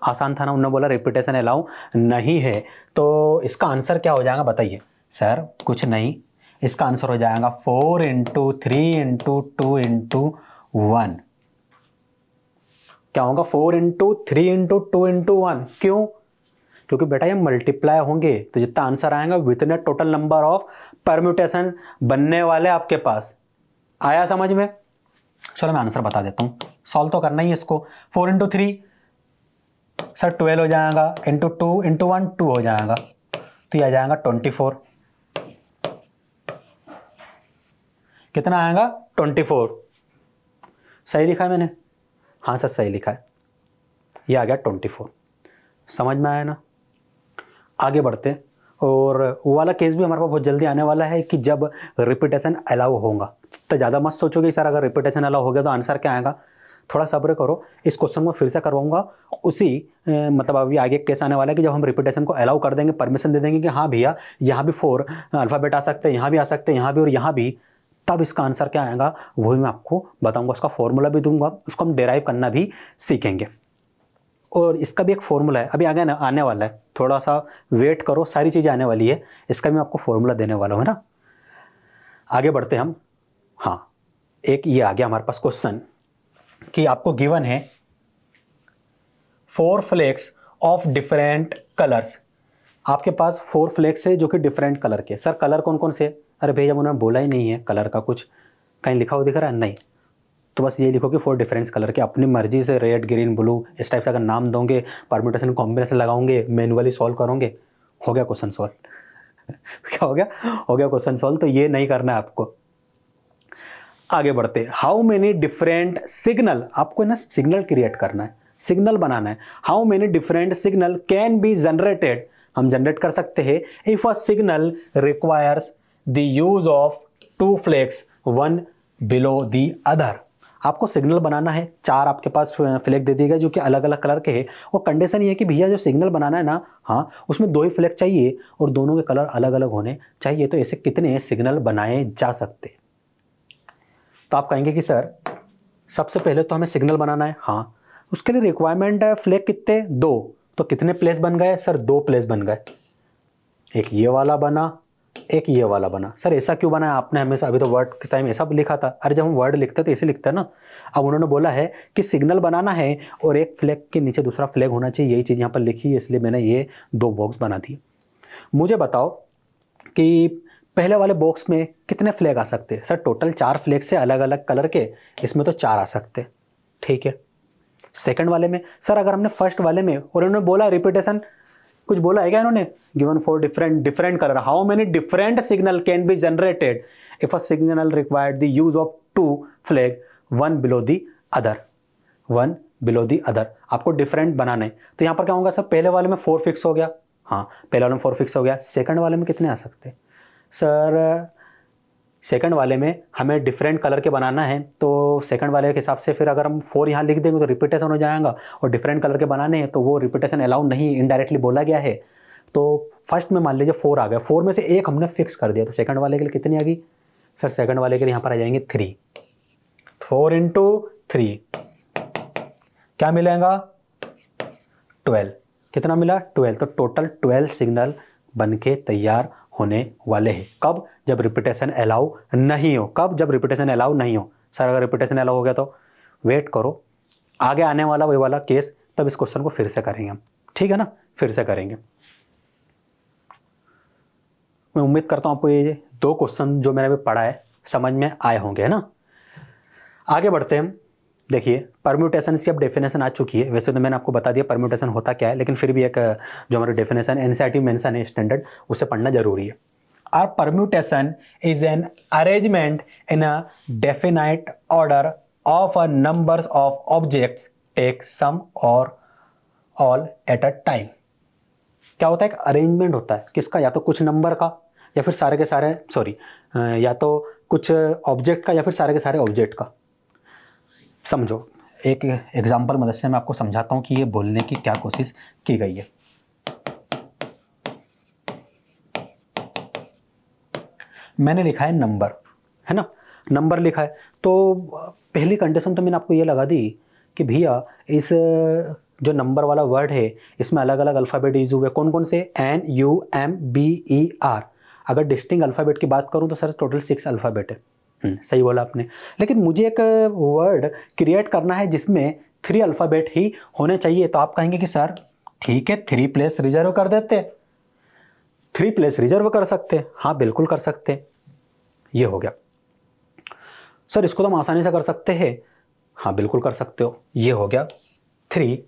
आसान था ना? उन्होंने बोला रिपीटेशन अलाउ नहीं है, तो इसका आंसर क्या हो जाएगा बताइए? सर कुछ नहीं, इसका आंसर हो जाएगा 4 × 3 × 2 × 1। क्या होगा? 4 × 3 × 2 × 1। क्यों? क्योंकि बेटा ये मल्टीप्लाई होंगे, तो जितना आंसर आएगा within total number of permutation बनने वाले आपके पास। आया समझ में? चलो मैं आंसर बता देता हूँ, सॉल्व तो करना ही है इसको। 4 × 3 सर 12 हो जाएगा, × 2 × 1 2 हो जाएगा, तो ये आ जाएगा 24। कितना आएगा? 24। सही लिखा है मैंने? हाँ सर सही लिखा है, ये आ गया 24। समझ में आया ना? आगे बढ़ते, और वो वाला केस भी हमारे पास बहुत जल्दी आने वाला है कि जब रिपीटेशन अलाउ होगा। तो ज़्यादा मत सोचो कि सर अगर रिपीटेशन अलाउ हो गया तो आंसर क्या आएगा। थोड़ा सब्र करो, इस क्वेश्चन को फिर से करवाऊंगा उसी मतलब अभी आगे केस आने वाला है कि जब हम रिपीटेशन को अलाउ कर देंगे, परमिशन दे देंगे कि हाँ भैया यहाँ भी 4 अल्फ़ाबेट आ सकते हैं, यहाँ भी आ सकते हैं, यहाँ भी और यहाँ भी, तब इसका आंसर क्या आएगा वही मैं आपको बताऊँगा। उसका फॉर्मूला भी दूंगा, उसको हम डेराइव करना भी सीखेंगे, और इसका भी एक फॉर्मूला है अभी आगे आने वाला है, थोड़ा सा वेट करो, सारी चीज़ें आने वाली है, इसका भी मैं आपको फॉर्मूला देने वाला हूँ, है ना। आगे बढ़ते हम। हाँ, एक ये आ गया हमारे पास क्वेश्चन कि आपको गिवन है 4 फ्लैग्स ऑफ डिफरेंट कलर्स। आपके पास 4 फ्लैग्स है जो कि डिफरेंट कलर के। सर कलर कौन कौन से? अरे भैया उन्होंने बोला ही नहीं है कलर का कुछ, कहीं लिखा हुआ दिख रहा है? नहीं। तो बस ये लिखो कि 4 डिफरेंट कलर के, अपनी मर्जी से रेड ग्रीन ब्लू इस टाइप से अगर नाम दोगे, परम्यूटेशन कॉम्बिनेशन लगाओगे, मैनुअली सॉल्व करोगे, हो गया क्वेश्चन सॉल्व। क्या हो गया? हो गया क्वेश्चन सॉल्व। तो ये नहीं करना है आपको। आगे बढ़ते, हाउ मेनी डिफरेंट सिग्नल, आपको ना सिग्नल क्रिएट करना है, सिग्नल बनाना है। How many different signal can be generated, हम जनरेट कर सकते हैं if a signal requires the use of 2 flags one below the other. आपको सिग्नल बनाना है, 4 आपके पास फ्लैग दे दिए गए जो कि अलग अलग कलर के हैं। वो कंडीशन ये है कि भैया जो सिग्नल बनाना है ना, हाँ उसमें 2 ही फ्लैग चाहिए और दोनों के कलर अलग अलग होने चाहिए। तो ऐसे कितने सिग्नल बनाए जा सकते? तो आप कहेंगे कि सर सबसे पहले तो हमें सिग्नल बनाना है, हाँ उसके लिए रिक्वायरमेंट है फ्लैग कितने? 2। तो कितने प्लेस बन गए सर? 2 प्लेस बन गए। एक ये वाला बना, एक ये वाला बना। सर ऐसा क्यों बना है आपने? हमेशा अभी तो वर्ड के टाइम ऐसा लिखा था। अरे जब हम वर्ड लिखते तो ऐसे लिखते हैं ना। अब उन्होंने बोला है कि सिग्नल बनाना है और एक फ्लैग के नीचे दूसरा फ्लैग होना चाहिए, यही चीज़ यहाँ पर लिखी है, इसलिए मैंने ये 2 बॉक्स बना दिए। मुझे बताओ कि पहले वाले बॉक्स में कितने फ्लैग आ सकते हैं? सर टोटल 4 फ्लैग से अलग अलग कलर के, इसमें तो 4 आ सकते, ठीक है। सेकंड वाले में सर अगर हमने फर्स्ट वाले में, और उन्होंने बोला रिपीटेशन, कुछ बोला है क्या इन्होंने? Given for different colour, how many different signal can be generated if a signal required the use of 2 flag one below the other, one below the other. आपको डिफरेंट बनाना है तो यहाँ पर क्या होगा सर? पहले वाले में 4 फिक्स हो गया, हाँ पहले वाले में 4 फिक्स हो गया। सेकंड वाले में कितने आ सकते हैं सर? सेकंड वाले में हमें डिफरेंट कलर के बनाना है, तो सेकंड वाले के हिसाब से फिर अगर हम 4 यहाँ लिख देंगे तो रिपीटेशन हो जाएगा, और डिफरेंट कलर के बनाने हैं तो वो रिपीटेशन अलाउ नहीं, इनडायरेक्टली बोला गया है। तो फर्स्ट में मान लीजिए 4 आ गया, 4 में से एक हमने फिक्स कर दिया, तो सेकंड वाले के लिए कितनी आ गई सर? सेकंड वाले के लिए यहाँ पर आ जाएंगे 3। 4 × 3 क्या मिलेगा? 12। कितना मिला? 12। तो टोटल 12 सिग्नल बन के तैयार होने वाले हैं। कब? जब रिपीटेशन अलाउ नहीं हो। कब? जब रिपीटेशन अलाउ नहीं हो। सर अगर रिपीटेशन अलाउ हो गया तो वेट करो, आगे आने वाला वही वाला केस, तब इस क्वेश्चन को फिर से करेंगे हम, ठीक है ना? फिर से करेंगे। मैं उम्मीद करता हूं आपको ये 2 क्वेश्चन जो मैंने अभी पढ़ा है समझ में आए होंगे, है ना? आगे बढ़ते हैं। देखिए परम्यूटेशन की अब डेफिनेशन आ चुकी है। वैसे तो मैंने आपको बता दिया परम्यूटेशन होता क्या है, लेकिन फिर भी एक जो हमारी डेफिनेशन एनसीईआरटी मेंशन है स्टैंडर्ड, उसे पढ़ना जरूरी है। Are permutation is an arrangement in a definite order of a numbers of objects take some or all eight a time. क्या होता है? एक अरेंजमेंट होता है किसका? या तो कुछ नंबर का या फिर सारे के सारे, सॉरी या तो कुछ ऑब्जेक्ट का या फिर सारे के सारे ऑब्जेक्ट का। समझो, एक एग्जांपल मदद से मैं आपको समझाता हूं कि ये बोलने की क्या कोशिश की गई है। मैंने लिखा है नंबर, है ना? नंबर लिखा है, तो पहली कंडीशन तो मैंने आपको ये लगा दी कि भैया इस जो नंबर वाला वर्ड है इसमें अलग अलग अल्फ़ाबेट यूज हुए। कौन कौन से? NUMBER। अगर डिस्टिंक्ट अल्फ़ाबेट की बात करूं तो सर टोटल 6 अल्फ़ाबेट है। सही बोला आपने। लेकिन मुझे एक वर्ड क्रिएट करना है जिसमें 3 अल्फ़ाबेट ही होने चाहिए। तो आप कहेंगे कि सर ठीक है 3 प्लेस रिजर्व कर देते, 3 प्लेस रिजर्व कर सकते। हाँ बिल्कुल कर सकते। ये हो गया। सर इसको तो हम आसानी से कर सकते हैं। हाँ बिल्कुल कर सकते हो। ये हो गया। 3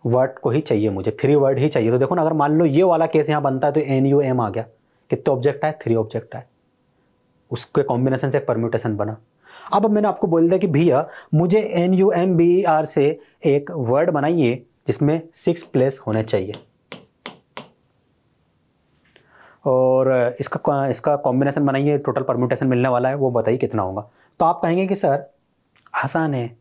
वर्ड को ही चाहिए मुझे, 3 वर्ड ही चाहिए। तो देखो ना, अगर मान लो ये वाला केस यहाँ बनता है तो NUM आ गया। कितने ऑब्जेक्ट आए? 3 ऑब्जेक्ट आए, उसके कॉम्बिनेशन से एक परम्यूटेशन बना। अब मैंने आपको बोल दिया कि भैया मुझे NUMBER से एक वर्ड बनाइए जिसमें 6 प्लेस होने चाहिए, और इसका कॉम्बिनेशन बनाइए, टोटल परम्यूटेशन मिलने वाला है, वो बताइए कितना होगा। तो आप कहेंगे कि सर आसान है,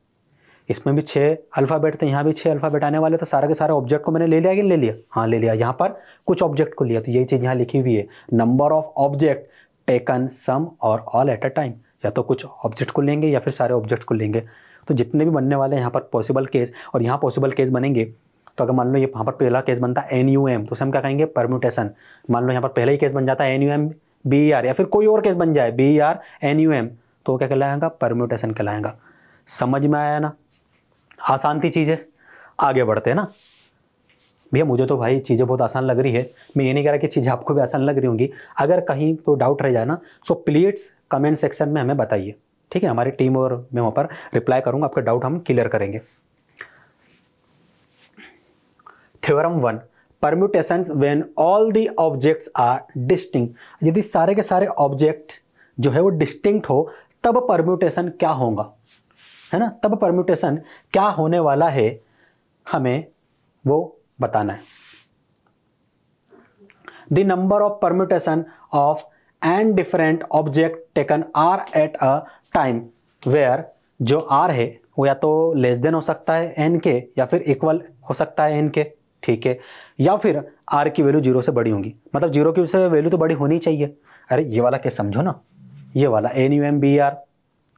इसमें भी 6 अल्फ़ाबेट थे, यहाँ भी 6 अल्फ़ाबेट आने वाले, तो सारे के सारे ऑब्जेक्ट को मैंने ले लिया कि ले लिया? हाँ ले लिया। यहाँ पर कुछ ऑब्जेक्ट को लिया, तो यही चीज़ यहाँ लिखी हुई है, number of object taken some or all eight a time. या तो कुछ ऑब्जेक्ट को लेंगे या फिर सारे ऑब्जेक्ट को लेंगे। तो जितने भी बनने वाले हैं यहाँ पर पॉसिबल केस, और यहाँ पॉसिबल केस बनेंगे। तो अगर मान लो ये यहाँ पर पहला केस बनता है NUM, तो उसे हम क्या कहेंगे? परम्यूटेशन। मान लो यहाँ पर पहला ही केस बन जाता है NUMBER, या फिर कोई और केस बन जाए BER NUM, तो वो क्या कहलाएगा? परम्यूटेशन कहलाएगा। समझ में आया ना? आसान थी चीज़ें। आगे बढ़ते हैं ना भैया। मुझे तो भाई चीज़ें बहुत आसान लग रही है, मैं ये नहीं कह रहा कि चीज़ें आपको भी आसान लग रही होंगी। अगर कहीं कोई डाउट रह जाए ना, सो प्लीज़ कमेंट सेक्शन में हमें बताइए, ठीक है, हमारी टीम और मैं वहाँ पर रिप्लाई करूँगा, आपके डाउट हम क्लियर करेंगे। Theorem 1, permutations when all the objects are distinct. यदि सारे के सारे ऑब्जेक्ट जो है वो डिस्टिंक्ट हो तब परम्यूटेशन क्या होगा, है ना, तब परम्यूटेशन क्या होने वाला है हमें वो बताना है। The number of permutation of n different object taken r at a time where, जो आर है वो या तो लेस देन हो सकता है एन के या फिर इक्वल हो सकता है एन के, ठीक है, या फिर आर की वैल्यू 0 से बड़ी होगी, मतलब 0 की से वैल्यू तो बड़ी होनी चाहिए। अरे ये वाला केस समझो ना, ये वाला NUMBR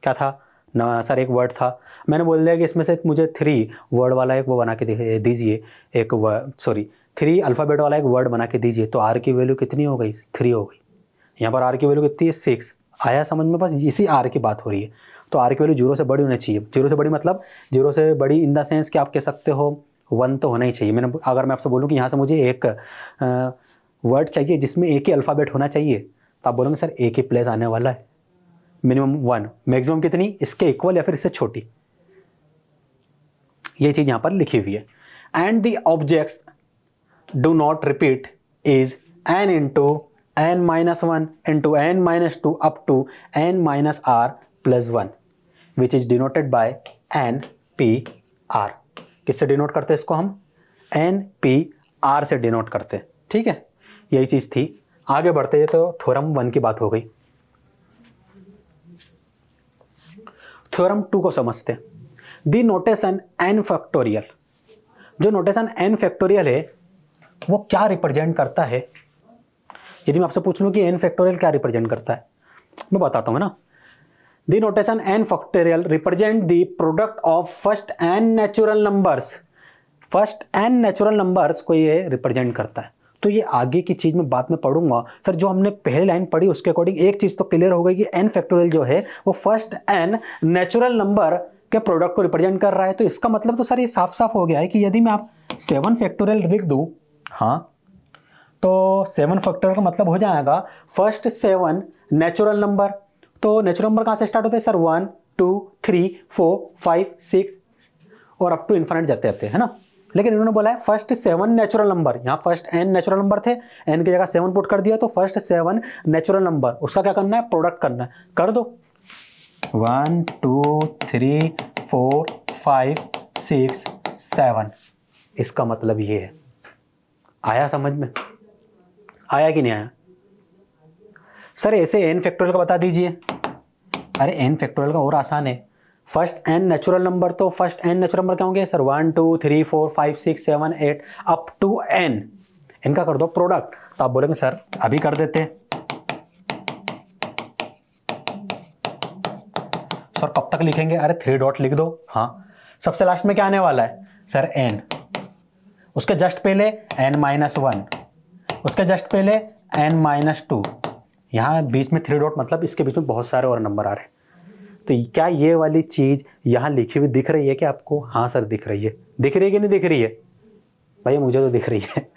क्या था ना सर, एक वर्ड था, मैंने बोल दिया कि इसमें से मुझे 3 वर्ड वाला एक वो बना के दीजिए, एक वर्ड, सॉरी 3 अल्फ़ाबेट वाला एक वर्ड बना के दीजिए, तो आर की वैल्यू कितनी हो गई, 3 हो गई। यहाँ पर आर की वैल्यू कितनी है, 6। आया समझ में, बस इसी आर की बात हो रही है। तो आर की वैल्यू 0 से बड़ी होनी चाहिए। 0 से बड़ी मतलब 0 से बड़ी इन द सेंस कि आप कह सकते हो 1 तो होना ही चाहिए। मैंने अगर मैं आपसे बोलूँ कि यहाँ से मुझे एक वर्ड चाहिए जिसमें एक ही अल्फ़ाबेट होना चाहिए, तो आप बोलोगे सर एक ही प्लेस आने वाला है, मिनिमम 1, मैक्सिमम कितनी, इसके इक्वल या फिर इससे छोटी। ये चीज़ यहाँ पर लिखी हुई है। And the objects do not repeat is n into n-1 into n-2 up to n-r+1 which is denoted by NPR। किससे डिनोट करते हैं इसको हम, NPR से डिनोट करते हैं, ठीक है, यही चीज़ थी। आगे बढ़ते हैं तो थ्योरम 1 की बात हो गई। थ्योरम 2 को समझते हैं। दी नोटेशन n फैक्टोरियल, जो नोटेशन n फैक्टोरियल है वो क्या रिप्रेजेंट करता है। यदि मैं आपसे पूछ लूं कि n फैक्टोरियल क्या रिप्रेजेंट करता है, मैं बताता हूं ना। The notation n factorial represent the product of first n natural numbers. First n natural numbers को ये रिप्रेजेंट करता है। तो ये आगे की चीज में बाद में पढ़ूंगा सर, जो हमने पहले लाइन पढ़ी उसके अकॉर्डिंग एक चीज तो क्लियर हो गई कि n फैक्टोरियल जो है वो फर्स्ट n नेचुरल नंबर के प्रोडक्ट को रिप्रेजेंट कर रहा है। तो इसका मतलब तो सर ये साफ साफ हो गया है कि यदि मैं आप 7 फैक्टोरियल लिख दूं, हाँ, तो 7 फैक्टोरियल का मतलब हो जाएगा फर्स्ट 7 नेचुरल नंबर। तो नेचुरल नंबर कहाँ से स्टार्ट होता है सर, 1 2 3 4 5 6 और अप टू इन्फिनिट जाते जाते, है ना। लेकिन इन्होंने बोला है फर्स्ट 7 नेचुरल नंबर, यहाँ फर्स्ट n नेचुरल नंबर थे, n की जगह 7 पुट कर दिया, तो फर्स्ट 7 नेचुरल नंबर उसका क्या करना है, प्रोडक्ट करना है, कर दो। 1 2 3 4 5 6 7, इसका मतलब ये है। आया समझ में, आया कि नहीं आया सर। ऐसे n फैक्टोरियल का बता दीजिए। अरे n फैक्टोरियल का और आसान है। फर्स्ट n नेचुरल नंबर, तो फर्स्ट n नेचुरल नंबर क्या होंगे सर, 1 2 3 4 5 6 7 8 अप टू n, इनका कर दो प्रोडक्ट। तो आप बोलेंगे सर अभी कर देते हैं। सर कब तक लिखेंगे, अरे 3 डॉट लिख दो। हाँ, सबसे लास्ट में क्या आने वाला है सर, n, उसके जस्ट पहले n-1, उसके जस्ट पहले n-2, यहाँ बीच में 3 डॉट, मतलब इसके बीच में बहुत सारे और नंबर आ रहे हैं। तो क्या ये वाली चीज यहाँ लिखी हुई दिख रही है क्या आपको? हाँ सर दिख रही है। दिख रही है कि नहीं दिख रही है भाई, मुझे तो दिख रही है।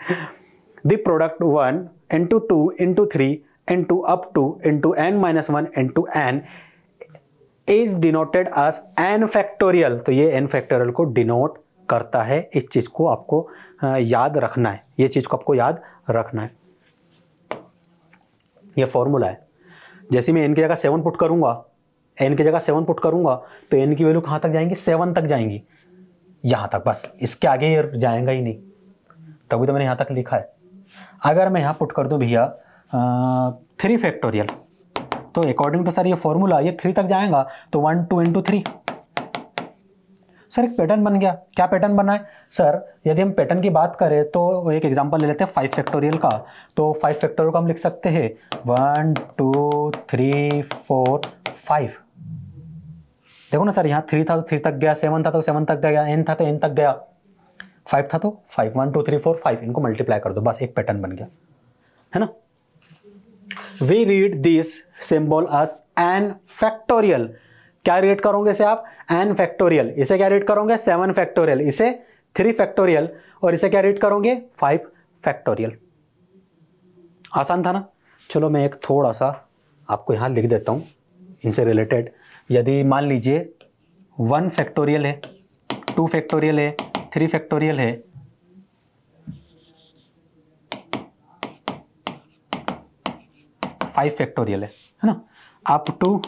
The product 1 into 2 into 3 into up to into n-1 into n is denoted as n factorial. तो ये n फैक्टोरियल को डिनोट करता है। इस चीज को आपको याद रखना है, ये चीज को आपको याद रखना है। ये फॉर्मूला है। जैसे मैं n की जगह 7 पुट करूंगा, n की जगह 7 पुट करूंगा, तो n की वैल्यू कहां तक जाएंगी, 7 तक जाएंगी, यहां तक, बस इसके आगे ये जाएगा ही नहीं। तभी तो मैंने यहां तक लिखा है। अगर मैं यहां पुट कर दूं भैया 3 फैक्टोरियल, तो अकॉर्डिंग टू सर ये फॉर्मूला ये 3 तक जाएगा, तो 1 2 इंटू 3। सर एक पैटर्न बन गया। क्या पैटर्न बना है सर? यदि हम पैटर्न की बात करें तो एक एग्जांपल ले लेते हैं 5 फैक्टोरियल का। तो 5 फैक्टोरियल को हम लिख सकते हैं 1 2 3 4 5। देखो ना सर, यहाँ 3 था तो 3 तक गया, 7 था तो 7 तक गया, n था तो n तक गया, 5 था तो 5, 1 2 3 4 5, इनको मल्टीप्लाई कर दो, बस एक पैटर्न बन गया, है ना। We read this symbol as n factorial. क्या रीड करोगे इसे आप? n factorial. इसे क्या रीड करोगे? 7 फैक्टोरियल। इसे 3 फैक्टोरियल। और इसे क्या रीड करोगे? 5 फैक्टोरियल। आसान था ना। चलो मैं एक थोड़ा सा आपको यहाँ लिख देता हूँ इनसे रिलेटेड। यदि मान लीजिए 1 फैक्टोरियल है, 2 फैक्टोरियल है, 3 फैक्टोरियल है, 5 फैक्टोरियल है ना, अप टू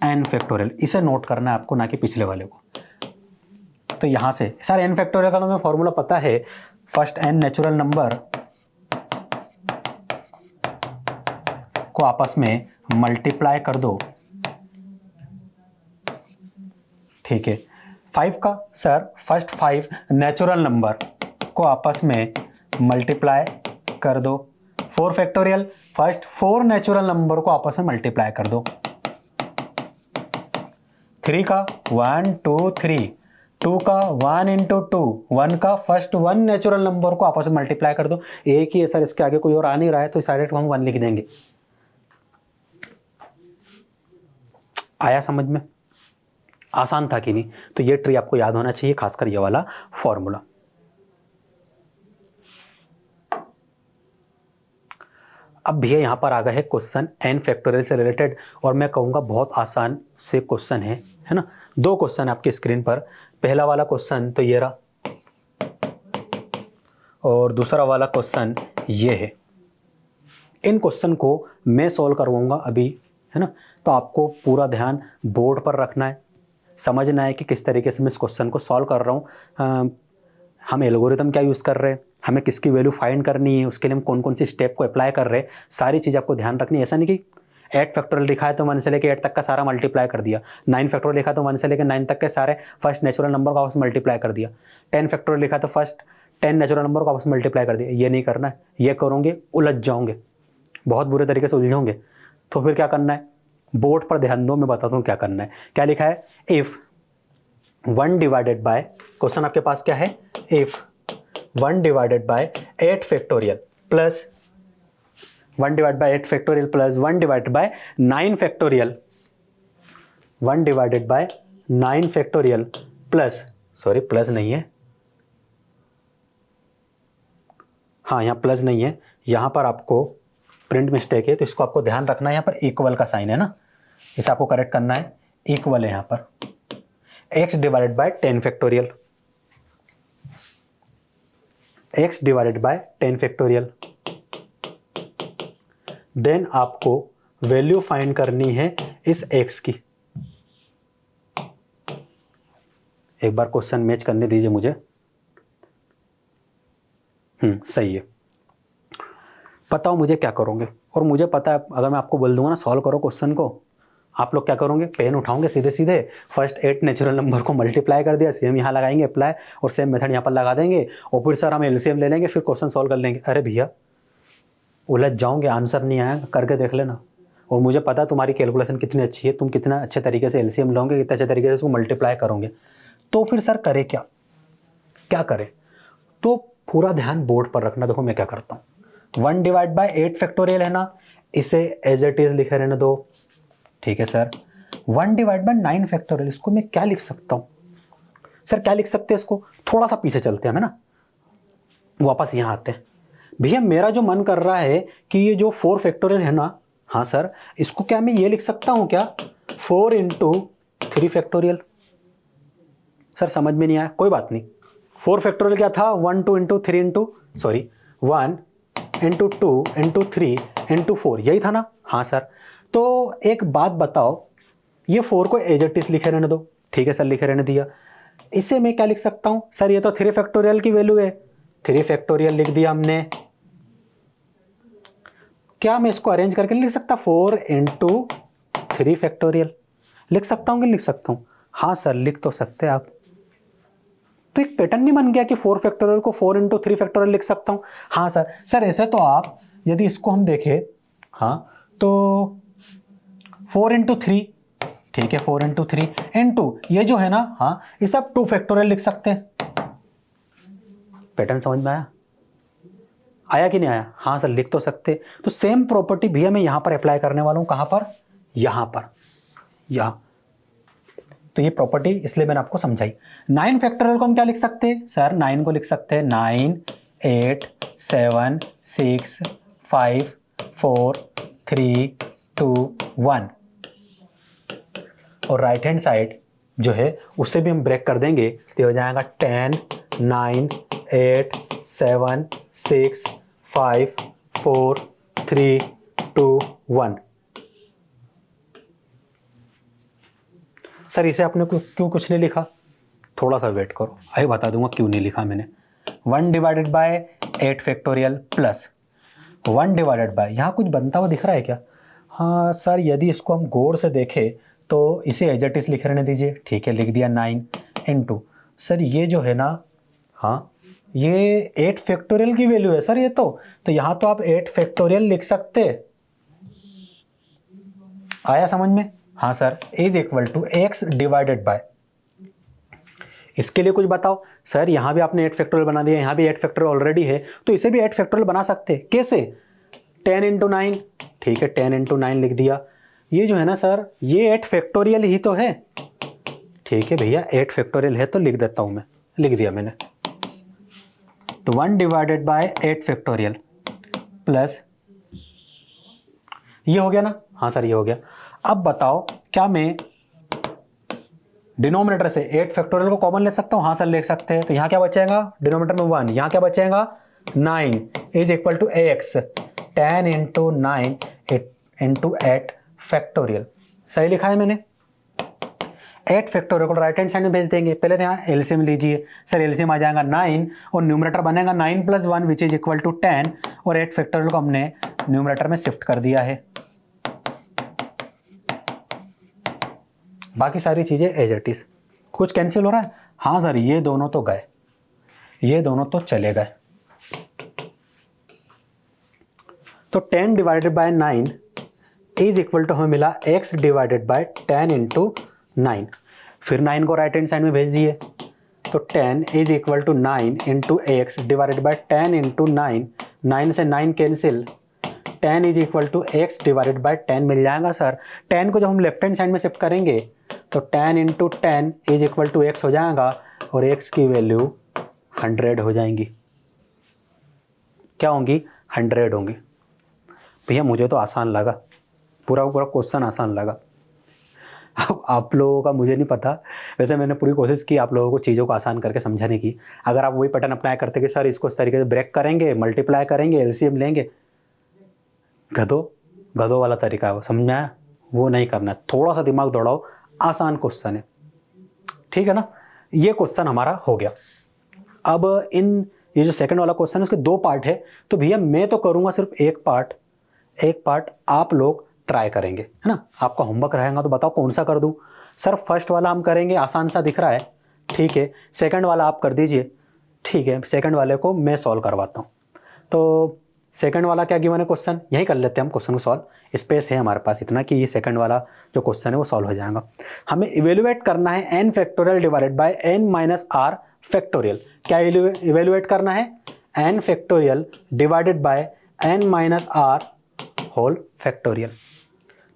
n फैक्टोरियल, इसे नोट करना है आपको, ना कि पिछले वाले को। तो यहां से सर n फैक्टोरियल का तो हमें फॉर्मूला पता है, फर्स्ट n नेचुरल नंबर को आपस में मल्टीप्लाई कर दो, ठीक है। 5 का सर फर्स्ट 5 नेचुरल नंबर को आपस में मल्टीप्लाई कर दो। 4 फैक्टोरियल फर्स्ट 4 नेचुरल नंबर को आपस में मल्टीप्लाई कर दो। 3 का 1 2 3, 2 का 1 इंटू 2, 1 का फर्स्ट 1 नेचुरल नंबर को आपस में मल्टीप्लाई कर दो। एक ही है सर, इसके आगे कोई और आ नहीं रहा है, तो इस डायरेक्ट हम 1 लिख देंगे। आया समझ में? आसान था कि नहीं? तो ये ट्री आपको याद होना चाहिए, खासकर ये वाला फॉर्मूला। अब भैया यहां पर आ गया है क्वेश्चन n फैक्टोरियल से रिलेटेड, और मैं कहूंगा बहुत आसान से क्वेश्चन है ना। 2 क्वेश्चन आपकी स्क्रीन पर, पहला वाला क्वेश्चन तो ये रहा, और दूसरा वाला क्वेश्चन ये है। इन क्वेश्चन को मैं सॉल्व करवाऊंगा अभी, है ना। तो आपको पूरा ध्यान बोर्ड पर रखना है, समझना है कि किस तरीके से मैं इस क्वेश्चन को सॉल्व कर रहा हूँ, हम एल्गोरिथम क्या यूज़ कर रहे हैं, हमें किसकी वैल्यू फाइंड करनी है, उसके लिए हम कौन कौन सी स्टेप को अप्लाई कर रहे हैं, सारी चीज़ आपको ध्यान रखनी है। ऐसा नहीं कि 8 फैक्टोरियल लिखा है तो 1 से लेकर 8 तक का सारा मल्टीप्लाई कर दिया, 9 फैक्टोरियल लिखा तो 1 से लेकर 9 तक के सारे फर्स्ट नेचुरल नंबर को आपस में मल्टीप्लाई कर दिया, 10 फैक्टोरियल लिखा तो फर्स्ट 10 नेचुरल नंबर को आपस में मल्टीप्लाई कर दिया। ये नहीं करना है, ये करोगे उलझ जाओगे, बहुत बुरे तरीके से उलझोगे। तो फिर क्या करना है, बोर्ड पर ध्यान दो, मैं बताता हूँ क्या करना है। क्या लिखा है, इफ 1 डिवाइडेड बाय, क्वेश्चन आपके पास क्या है, if 1 divided by 8 factorial plus 1 divide by 8 factorial plus 1 divided by 9 factorial, 1 divided by 9 factorial plus, sorry plus नहीं है, हाँ यहाँ प्लस नहीं है, यहाँ पर आपको प्रिंट मिस्टेक है, तो इसको आपको ध्यान रखना है। यहाँ पर इक्वल का साइन है ना, इसे आपको करेक्ट करना है, इक्वल है यहाँ पर, x divided by 10 factorial, x divided by 10 factorial. Then आपको वैल्यू फाइंड करनी है इस x की। एक बार क्वेश्चन मैच करने दीजिए मुझे, सही है। बताओ मुझे क्या करोगे, और मुझे पता है अगर मैं आपको बोल दूंगा ना सॉल्व करो क्वेश्चन को, आप लोग क्या करोगे, पेन उठाओगे सीधे सीधे, फर्स्ट 8 नेचुरल नंबर को मल्टीप्लाई कर दिया, सेम यहाँ लगाएंगे अप्लाई, और सेम मेथड यहाँ पर लगा देंगे, और फिर सर हम एलसीएम ले लेंगे, फिर क्वेश्चन सॉल्व कर लेंगे। अरे भैया उलझ जाओगे, आंसर नहीं आया, करके देख लेना। और मुझे पता है तुम्हारी कैलकुलेशन कितनी अच्छी है, तुम कितना अच्छे तरीके से एलसीएम लोगे, कितने अच्छे तरीके से उसको मल्टीप्लाई करोगे। तो फिर सर करे क्या, क्या करें, तो पूरा ध्यान बोर्ड पर रखना। देखो मैं क्या करता हूँ, 1 डिवाइड बाय 8 फैक्टोरियल है ना, इसे एज इट इज लिखे रहने दो, ठीक है सर। 1 डिवाइड बाय 9 फैक्टोरियल, इसको मैं क्या लिख सकता हूँ सर, क्या लिख सकते हैं इसको, थोड़ा सा पीछे चलते हैं, है ना, वापस यहाँ आते हैं। भैया मेरा जो मन कर रहा है कि ये जो 4 फैक्टोरियल है ना, हाँ सर, इसको क्या मैं ये लिख सकता हूँ क्या, 4 इंटू 3 फैक्टोरियल। सर समझ में नहीं आया, कोई बात नहीं। 4 फैक्टोरियल क्या था, 1 2 into 3 into, sorry 1 into 2 into 3 into 4, यही था ना। हाँ सर, तो एक बात बताओ, ये 4 को एज इट इज लिखे रहने दो, ठीक है सर, लिखे रहने दिया। इसे मैं क्या लिख सकता हूँ सर, ये तो 3 फैक्टोरियल की वैल्यू है, 3 फैक्टोरियल लिख दिया हमने। क्या मैं इसको अरेंज करके लिख सकता, 4 इंटू 3 फैक्टोरियल लिख सकता हूँ कि लिख सकता हूँ? हाँ सर लिख तो सकते हैं आप। तो एक पैटर्न नहीं बन गया कि 4 फैक्टोरियल को 4 इंटू 3 फैक्टोरियल लिख सकता हूँ? हाँ सर। सर ऐसे तो आप यदि इसको हम देखें, हाँ तो 4 इंटू 3, ठीक है, 4 इंटू 3 इंटू ये जो है ना, हाँ इसे आप 2 फैक्टोरियल लिख सकते हैं। पैटर्न समझ में आया? आया कि नहीं आया? हाँ सर लिख तो सकते। तो सेम प्रॉपर्टी भैया मैं यहां पर अप्लाई करने वाला हूं। कहां पर? यहां पर, यहां। तो ये प्रॉपर्टी इसलिए मैंने आपको समझाई। 9 फैक्टोरियल को हम क्या लिख सकते हैं सर? 9 को लिख सकते हैं 9 8 7 6 5 4 3 2 1। और राइट हैंड साइड जो है उससे भी हम ब्रेक कर देंगे तो हो जाएगा 10, 9, 8, 7, 6, 5, 4, 3, 2, 1। सर इसे आपने क्यों कुछ नहीं लिखा? थोड़ा सा वेट करो, अभी बता दूंगा क्यों नहीं लिखा मैंने। 1 divided by 8 factorial plus 1 divided by, यहाँ कुछ बनता हुआ दिख रहा है क्या? हाँ सर, यदि इसको हम गौर से देखें तो इसे एज इट इज लिख रहने दीजिए। ठीक है, लिख दिया 9 इंटू, सर ये जो है ना, हाँ ये 8 फैक्टोरियल की वैल्यू है सर ये तो यहाँ तो आप 8 फैक्टोरियल लिख सकते। आया समझ में? हाँ sir, is equal to x divided by, इसके लिए कुछ बताओ। सर यहाँ भी आपने 8 फैक्टोरियल बना दिया, यहाँ भी 8 फैक्टोरियल ऑलरेडी है, तो इसे भी 8 फैक्टोरियल बना सकते। कैसे? 10 इंटू 9। ठीक है, 10 इंटू 9 लिख दिया। ये जो है ना सर, ये 8 फैक्टोरियल ही तो है। ठीक है भैया, 8 फैक्टोरियल है तो लिख देता हूँ मैं, लिख दिया मैंने। तो 1 डिवाइडेड बाय 8 फैक्टोरियल प्लस, ये हो गया ना? हाँ सर ये हो गया। अब बताओ क्या मैं डिनोमिनेटर से 8 फैक्टोरियल को कॉमन ले सकता हूँ? हाँ सर ले सकते हैं। तो यहाँ क्या बचेगा? डिनोमिनेटर में 1, यहाँ क्या बचेगा? 9 is equal to x 10 into 9 into 8 factorial. सही लिखा है मैंने? 8 फैक्टोरियल को राइट हैंड साइड में भेज देंगे। पहले तो यहाँ एलसीएम लीजिए। सर एलसीएम आ जाएगा 9 और न्यूमरेटर बनेगा 9 plus 1 which is equal to 10 और 8 फैक्टोरियल को हमने न्यूमरेटर में शिफ्ट कर दिया है। बाकी सारी चीजें एज इट इज। कुछ कैंसिल हो रहा है? हाँ सर, ये दोनों तो गए, ये दोनों तो चले गए। तो 10 divided by 9 is equal to हमें मिला x डिवाइडेड बाय 10 इंटू 9। फिर 9 को राइट हैंड साइड में भेज दिए तो 10 is equal to 9 into X divided by 10 into 9। 9 से 9 cancel, 10 is equal to X divided by 10 मिल जाएगा सर। 10 को जब हम लेफ्ट हैंड साइड में शिफ्ट करेंगे तो 10 into 10 is equal to X हो जाएगा और एक्स की वैल्यू 100 हो जाएंगी। क्या होंगी? 100 होंगी। भैया मुझे तो आसान लगा, पूरा पूरा क्वेश्चन आसान लगा। अब आप लोगों का मुझे नहीं पता, वैसे मैंने पूरी कोशिश की आप लोगों को चीज़ों को आसान करके समझाने की। अगर आप वही पैटर्न अप्लाई करते कि सर इसको इस तरीके से ब्रेक करेंगे, मल्टीप्लाई करेंगे, एलसीएम लेंगे, गधों वाला तरीका है वो, समझ में आया? वो नहीं करना, थोड़ा सा दिमाग दौड़ाओ, आसान क्वेश्चन है, ठीक है ना? ये क्वेश्चन हमारा हो गया। अब ये जो सेकंड वाला क्वेश्चन है उसके 2 पार्ट है, तो भैया मैं तो करूंगा सिर्फ एक पार्ट आप लोग ट्राई करेंगे, है ना? आपका होमवर्क रहेगा तो बताओ कौन सा कर दूं? सर फर्स्ट वाला हम करेंगे, आसान सा दिख रहा है, ठीक है। सेकंड वाला आप कर दीजिए, ठीक है। सेकंड वाले को मैं सॉल्व करवाता हूँ। तो सेकंड वाला क्या गिवन है क्वेश्चन, यही कर लेते हैं हम क्वेश्चन को सॉल्व। स्पेस है हमारे पास इतना कि ये सेकंड वाला जो क्वेश्चन है वो सॉल्व हो जाएगा। हमें इवेल्युएट करना है n factorial divided by n minus r factorial. क्या इवेल्युएट करना है? n factorial divided by n minus r whole factorial.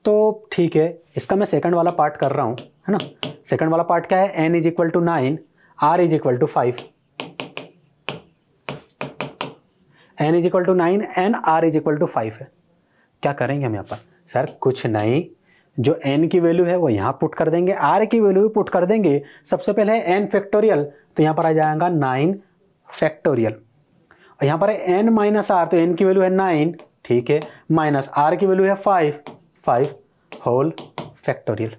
तो ठीक है, इसका मैं सेकंड वाला पार्ट कर रहा हूँ, है ना? सेकंड वाला पार्ट क्या है? n is equal to 9, r is equal to 5। n is equal to 9 and r is equal to 5 है। क्या करेंगे हम यहाँ पर? सर कुछ नहीं, जो n की वैल्यू है वो यहाँ पुट कर देंगे, r की वैल्यू भी पुट कर देंगे। सबसे पहले n फैक्टोरियल, तो यहाँ पर आ जाएगा 9 फैक्टोरियल। और यहाँ पर है n माइनस r, तो n की वैल्यू है 9, ठीक है, माइनस r की वैल्यू है 5 होल फैक्टोरियल,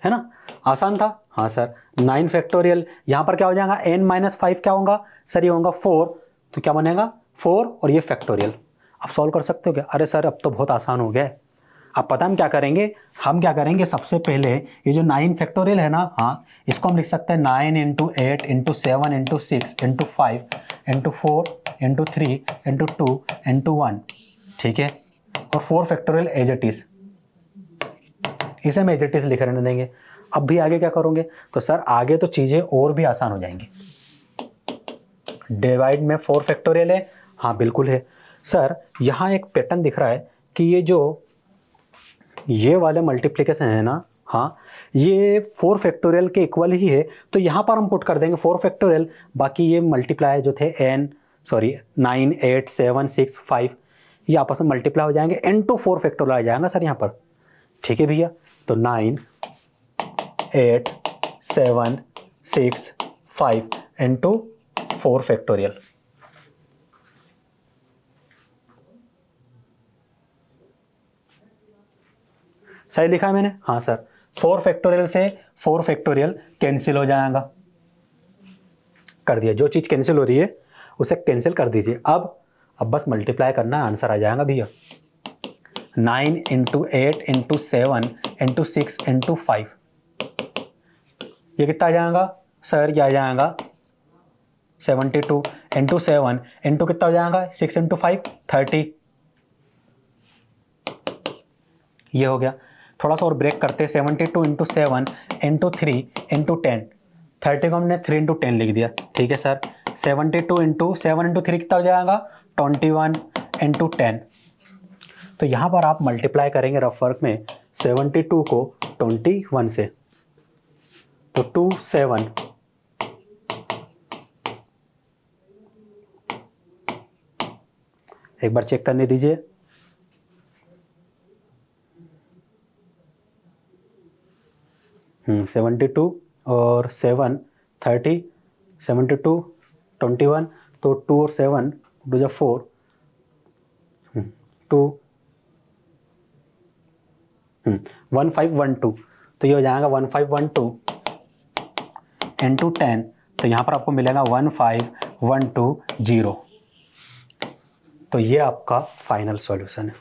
है ना? आसान था? हाँ सर। 9 फैक्टोरियल, यहाँ पर क्या हो जाएगा? n माइनस 5 क्या होगा सर? ये होगा 4, तो क्या बनेगा? 4 और ये फैक्टोरियल। आप सॉल्व कर सकते हो क्या? अरे सर अब तो बहुत आसान हो गया है। अब पता हम क्या करेंगे? हम क्या करेंगे, सबसे पहले ये जो 9 फैक्टोरियल है ना, हाँ, इसको हम लिख सकते हैं 9 into 8 into 7 into 6 into 5 into 4 into 3 into 2 into 1, ठीक है। और 4 फैक्टोरियल एज इट इज, इसे हम एज इट इज लिख रहने देंगे। अब भी आगे क्या करोगे? तो सर आगे तो चीज़ें और भी आसान हो जाएंगी। डिवाइड में 4 फैक्टोरियल है, हाँ बिल्कुल है सर। यहाँ एक पैटर्न दिख रहा है कि ये वाले मल्टीप्लिकेशन है ना, हाँ, ये 4 फैक्टोरियल के इक्वल ही है, तो यहाँ पर हम पुट कर देंगे 4 फैक्टोरियल। बाकी ये मल्टीप्लाई जो थे 9, 8, 7, 6, 5, ये आपस में मल्टीप्लाई हो जाएंगे, n to 4 फैक्टोरियल आ जाएगा सर यहाँ पर, ठीक है भैया। तो 9 8 7 6 5 इंटू 4 फैक्टोरियल। सही लिखा है मैंने? हाँ सर, 4 फैक्टोरियल से 4 फैक्टोरियल कैंसिल हो जाएगा। कर दिया, जो चीज़ कैंसिल हो रही है उसे कैंसिल कर दीजिए। अब बस मल्टीप्लाई करना है, आंसर आ जाएगा भैया। 9 इंटू 8 इंटू 7 इंटू 6 इंटू 5, ये कितना आ जाएगा सर? ये आ जाएगा 72 इंटू 7 इंटू कितना हो जाएगा 6 इंटू 5 30। ये हो गया। थोड़ा सा और ब्रेक करते हैं। 72 इंटू 7 इंटू 3 इंटू 10, 30 को हमने 3 इंटू 10 लिख दिया। ठीक है सर, 72 इंटू 7 इंटू 3 कितना हो जाएगा 21 इंटू 10। तो यहाँ पर आप मल्टीप्लाई करेंगे रफ वर्क में 72 को 21 से, तो 2 7 एक बार चेक करने दीजिए। हम्म, 72 और 7 30, 72 21, तो 2 और 7 2 जा 4, 2 1512, तो ये हो जाएगा 1512 इंटू 10, तो यहाँ पर आपको मिलेगा 15120। तो ये आपका फाइनल सॉल्यूशन है।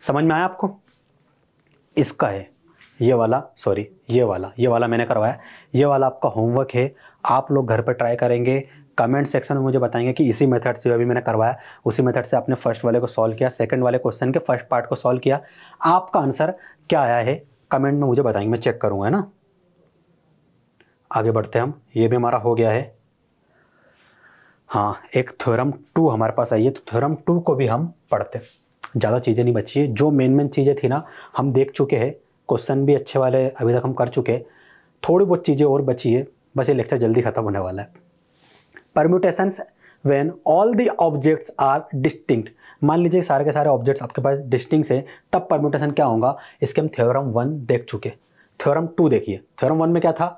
समझ में आया आपको? इसका है ये वाला, सॉरी ये वाला मैंने करवाया। ये वाला आपका होमवर्क है, आप लोग घर पर ट्राई करेंगे। कमेंट सेक्शन में मुझे बताएंगे कि इसी मेथड से अभी मैंने करवाया, उसी मेथड से आपने फर्स्ट वाले को सॉल्व किया, सेकंड वाले क्वेश्चन के फर्स्ट पार्ट को सॉल्व किया, आपका आंसर क्या आया है कमेंट में मुझे बताएंगे, मैं चेक करूँगा, है ना। आगे बढ़ते हैं हम। ये भी हमारा हो गया है। हाँ, एक थ्योरम 2 हमारे पास आई है, तो थ्योरम 2 को भी हम पढ़ते हैं। ज़्यादा चीज़ें नहीं बची है, जो मेन चीज़ें थी ना हम देख चुके हैं, क्वेश्चन भी अच्छे वाले अभी तक हम कर चुके हैं। थोड़ी बहुत चीज़ें और बची है, बस ये लेक्चर जल्दी खत्म होने वाला है। Permutations when all the objects are distinct. मान लीजिए सारे के सारे ऑब्जेक्ट्स आपके पास डिस्टिंक्ट है, तब परम्यूटेशन क्या होगा, इसके हम थ्योरम 1 देख चुके। थ्योरम 2 देखिए। थ्योरम 1 में क्या था,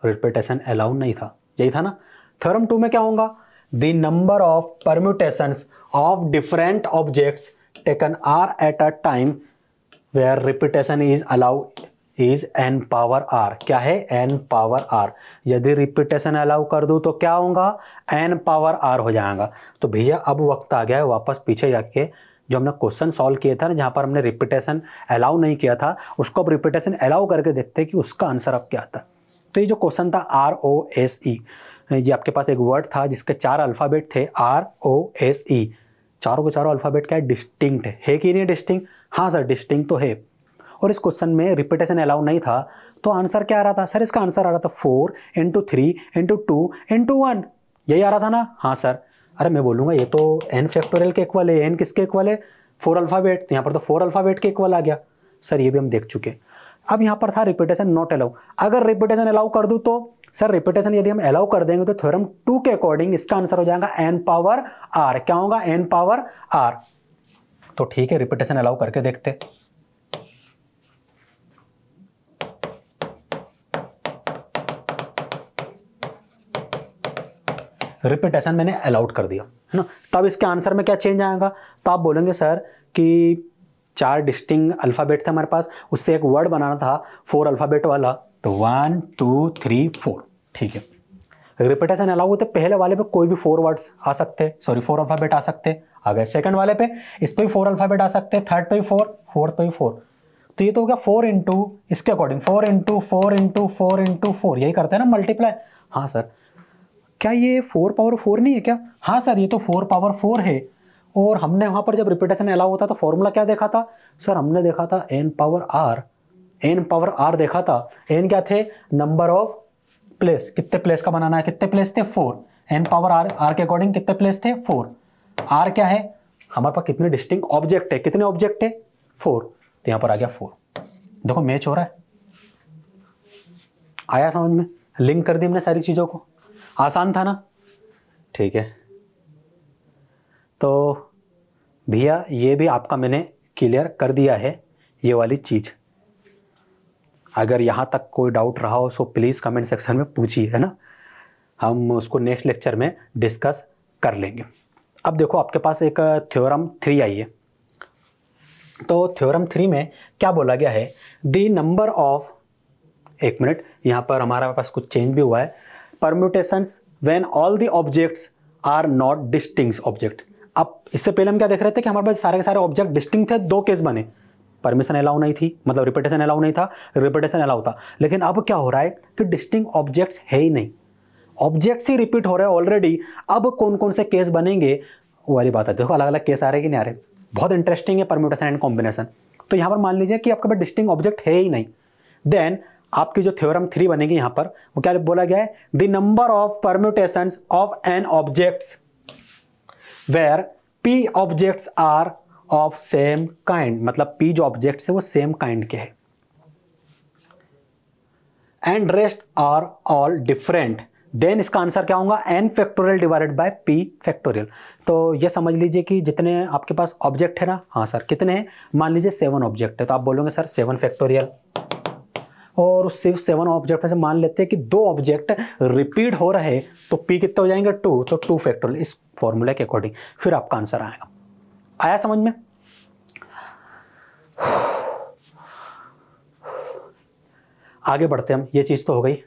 रिपीटेशन अलाउ नहीं था, यही था ना। थ्योरम 2 में क्या होगा, the number of permutations of different objects taken r at a time where repetition is allow is n power r। क्या है, n पावर r। यदि रिपीटेशन अलाउ कर दूं तो क्या होगा, n पावर r हो जाएगा। तो भैया अब वक्त आ गया है वापस पीछे जाके जो हमने क्वेश्चन सॉल्व किए था ना, जहां पर हमने रिपीटेशन अलाउ नहीं किया था, उसको अब रिपीटेशन अलाउ करके देखते हैं कि उसका आंसर अब क्या आता है। तो ये जो क्वेश्चन था ROSE, ये आपके पास एक वर्ड था जिसके 4 अल्फाबेट थे, ROSE। चारों के चारों अल्फाबेट क्या है, डिस्टिंक्ट है कि नहीं डिस्टिंक्ट? हाँ सर, डिस्टिंक्ट तो है। और इस क्वेश्चन में रिपीटेशन अलाउ नहीं था, तो आंसर क्या आ रहा था सर? इसका आंसर आ रहा था 4 इंटू 3 इंटू 2 इंटू 1, यही आ रहा था ना। हाँ सर। अरे मैं बोलूँगा ये तो n फैक्टोरियल के इक्वल है। n किसके इक्वल है, 4 अल्फाबेट, यहाँ पर तो 4 अल्फाबेट के इक्वल आ गया। सर ये भी हम देख चुके। अब यहाँ पर था रिपीटेशन नॉट अलाउ। अगर रिपीटेशन अलाउ कर दूँ तो सर, रिपीटेशन यदि हम अलाउ कर देंगे तो थ्योरम 2 के अकॉर्डिंग इसका आंसर हो जाएगा n पावर r। क्या होगा, n पावर r। तो ठीक है, रिपीटेशन अलाउ करके देखते। रिपीटेशन मैंने अलाउड कर दिया, है ना। तब इसके आंसर में क्या चेंज आएगा, तो आप बोलेंगे सर कि 4 डिस्टिंग अल्फाबेट थे हमारे पास, उससे एक वर्ड बनाना था 4 अल्फाबेट वाला, तो 1 2 3 4। ठीक है, रिपीटेशन अलाउ होते पहले वाले पे कोई भी 4 वर्ड्स आ सकते, सॉरी 4 अल्फाबेट आ सकते। आ गए सेकंड वाले पे, इस पे भी 4 अल्फाबेट आ सकते, थर्ड पे भी 4, फोर्थ पे भी 4। तो ये तो हो गया 4 इंटू इसके अकॉर्डिंग 4 इंटू 4 इंटू 4 इंटू 4, यही करते हैं ना मल्टीप्लाई। हाँ सर, क्या ये 4 पावर 4 नहीं है क्या? हाँ सर, ये तो 4 पावर 4 है। और हमने वहां पर जब रिपीटेशन अलाउ होता तो फॉर्मूला क्या देखा था सर? हमने देखा था n power r, n power r देखा था। n क्या थे, नंबर ऑफ प्लेस, कितने प्लेस का बनाना है, कितने प्लेस थे 4। n पावर r, r के अकॉर्डिंग कितने प्लेस थे 4। r क्या है, हमारे पास कितने डिस्टिंक्ट ऑब्जेक्ट है, कितने ऑब्जेक्ट है 4, तो यहां पर आ गया 4। देखो मैच हो रहा है, आया समझ में? लिंक कर दी हमने सारी चीजों को, आसान था ना। ठीक है, तो भैया ये भी आपका मैंने क्लियर कर दिया है, ये वाली चीज। अगर यहाँ तक कोई डाउट रहा हो सो प्लीज़ कमेंट सेक्शन में पूछिए, है ना, हम उसको नेक्स्ट लेक्चर में डिस्कस कर लेंगे। अब देखो आपके पास एक थ्योरम 3 आई है। तो थ्योरम 3 में क्या बोला गया है, द नंबर ऑफ, एक मिनट, यहाँ पर हमारे पास कुछ चेंज भी हुआ है, permutations when all the objects are not distinct object. अब इससे पहले हम क्या देख रहे थे कि हमारे पास सारे के सारे ऑब्जेक्ट डिस्टिंक्ट थे, दो केस बने, परमिशन अलाउ नहीं थी, मतलब रिपीटेशन अलाउ नहीं था, रिपीटेशन अलाउ था। लेकिन अब क्या हो रहा है कि डिस्टिंक्ट ऑब्जेक्ट्स है ही नहीं, ऑब्जेक्ट्स ही रिपीट हो रहे हैं ऑलरेडी। अब कौन कौन से केस बनेंगे वो वाली बात है। देखो अलग अलग केस आ रहे कि नहीं आ रहे, बहुत इंटरेस्टिंग है परम्यूटेशन एंड कॉम्बिनेशन। तो यहाँ पर मान लीजिए कि आपके पास डिस्टिंक्ट ऑब्जेक्ट है ही नहीं, देन आपकी जो थ्योरम 3 बनेगी यहाँ पर, वो क्या बोला गया है, the number of permutations of n objects where p objects are of same kind, मतलब पी जो ऑब्जेक्ट्स है वो सेम काइंड के हैं, and rest are all different, then इसका आंसर क्या होगा, n factorial divided by p factorial. तो ये समझ लीजिए कि जितने आपके पास ऑब्जेक्ट है ना, हाँ सर कितने हैं, मान लीजिए 7 ऑब्जेक्ट है, तो आप बोलोगे सर 7 फैक्टोरियल, और सिर्फ 7 ऑब्जेक्ट में से मान लेते हैं कि 2 ऑब्जेक्ट रिपीट हो रहे, तो p कितने हो जाएंगे 2, तो 2 फैक्टोरियल, इस फॉर्मूले के अकॉर्डिंग फिर आपका आंसर आएगा। आया समझ में? आगे बढ़ते हम, ये चीज तो हो गई।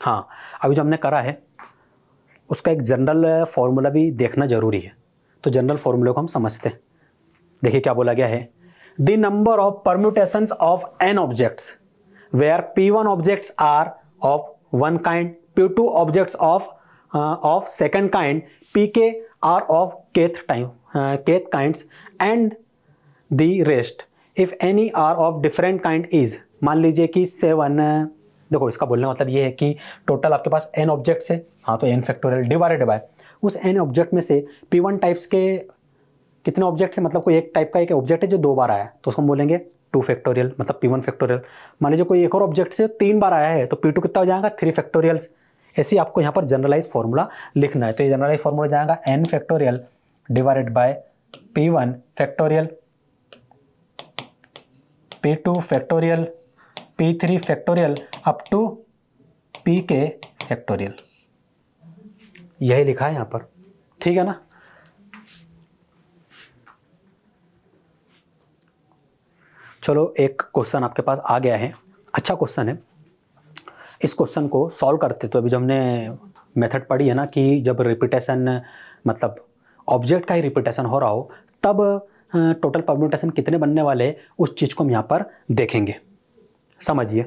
हाँ, अभी जो हमने करा है उसका एक जनरल फॉर्मूला भी देखना जरूरी है, तो जनरल फॉर्मूले को हम समझते हैं। देखिए क्या बोला गया है, the number of permutations of n objects where p1 objects are of one kind, p2 objects of second kind, pk are of kth kinds, and the rest if any are of different kind is. मान लीजिए कि 7, देखो इसका बोलने का मतलब ये है कि टोटल आपके पास n ऑब्जेक्ट्स है, हाँ तो n फैक्टोरियल डिवाइडेड बाय उस n ऑब्जेक्ट में से p1 टाइप्स के कितने ऑब्जेक्ट्स हैं, मतलब कोई एक टाइप का एक ऑब्जेक्ट है जो 2 बार आया है, तो उसको हम बोलेंगे 2 फैक्टोरियल, मतलब p1 फैक्टोरियल। मान लीजिए कोई एक और ऑब्जेक्ट से 3 बार आया है, तो p2 कितना हो जाएगा, 3 फैक्टोरियल्स। ऐसे ही आपको यहाँ पर जनरलाइज फॉर्मूला लिखना है, तो ये जनरलाइज फॉर्मूला जाएगा n factorial divided by p1 factorial, p2 factorial, p3 factorial up to pk factorial. यही लिखा है यहाँ पर, ठीक है ना। चलो एक क्वेश्चन आपके पास आ गया है, अच्छा क्वेश्चन है, इस क्वेश्चन को सॉल्व करते। तो अभी जो हमने मेथड पढ़ी है ना कि जब रिपीटेशन, मतलब ऑब्जेक्ट का ही रिपीटेशन हो रहा हो, तब टोटल परम्यूटेशन कितने बनने वाले हैं, उस चीज़ को हम यहाँ पर देखेंगे। समझिए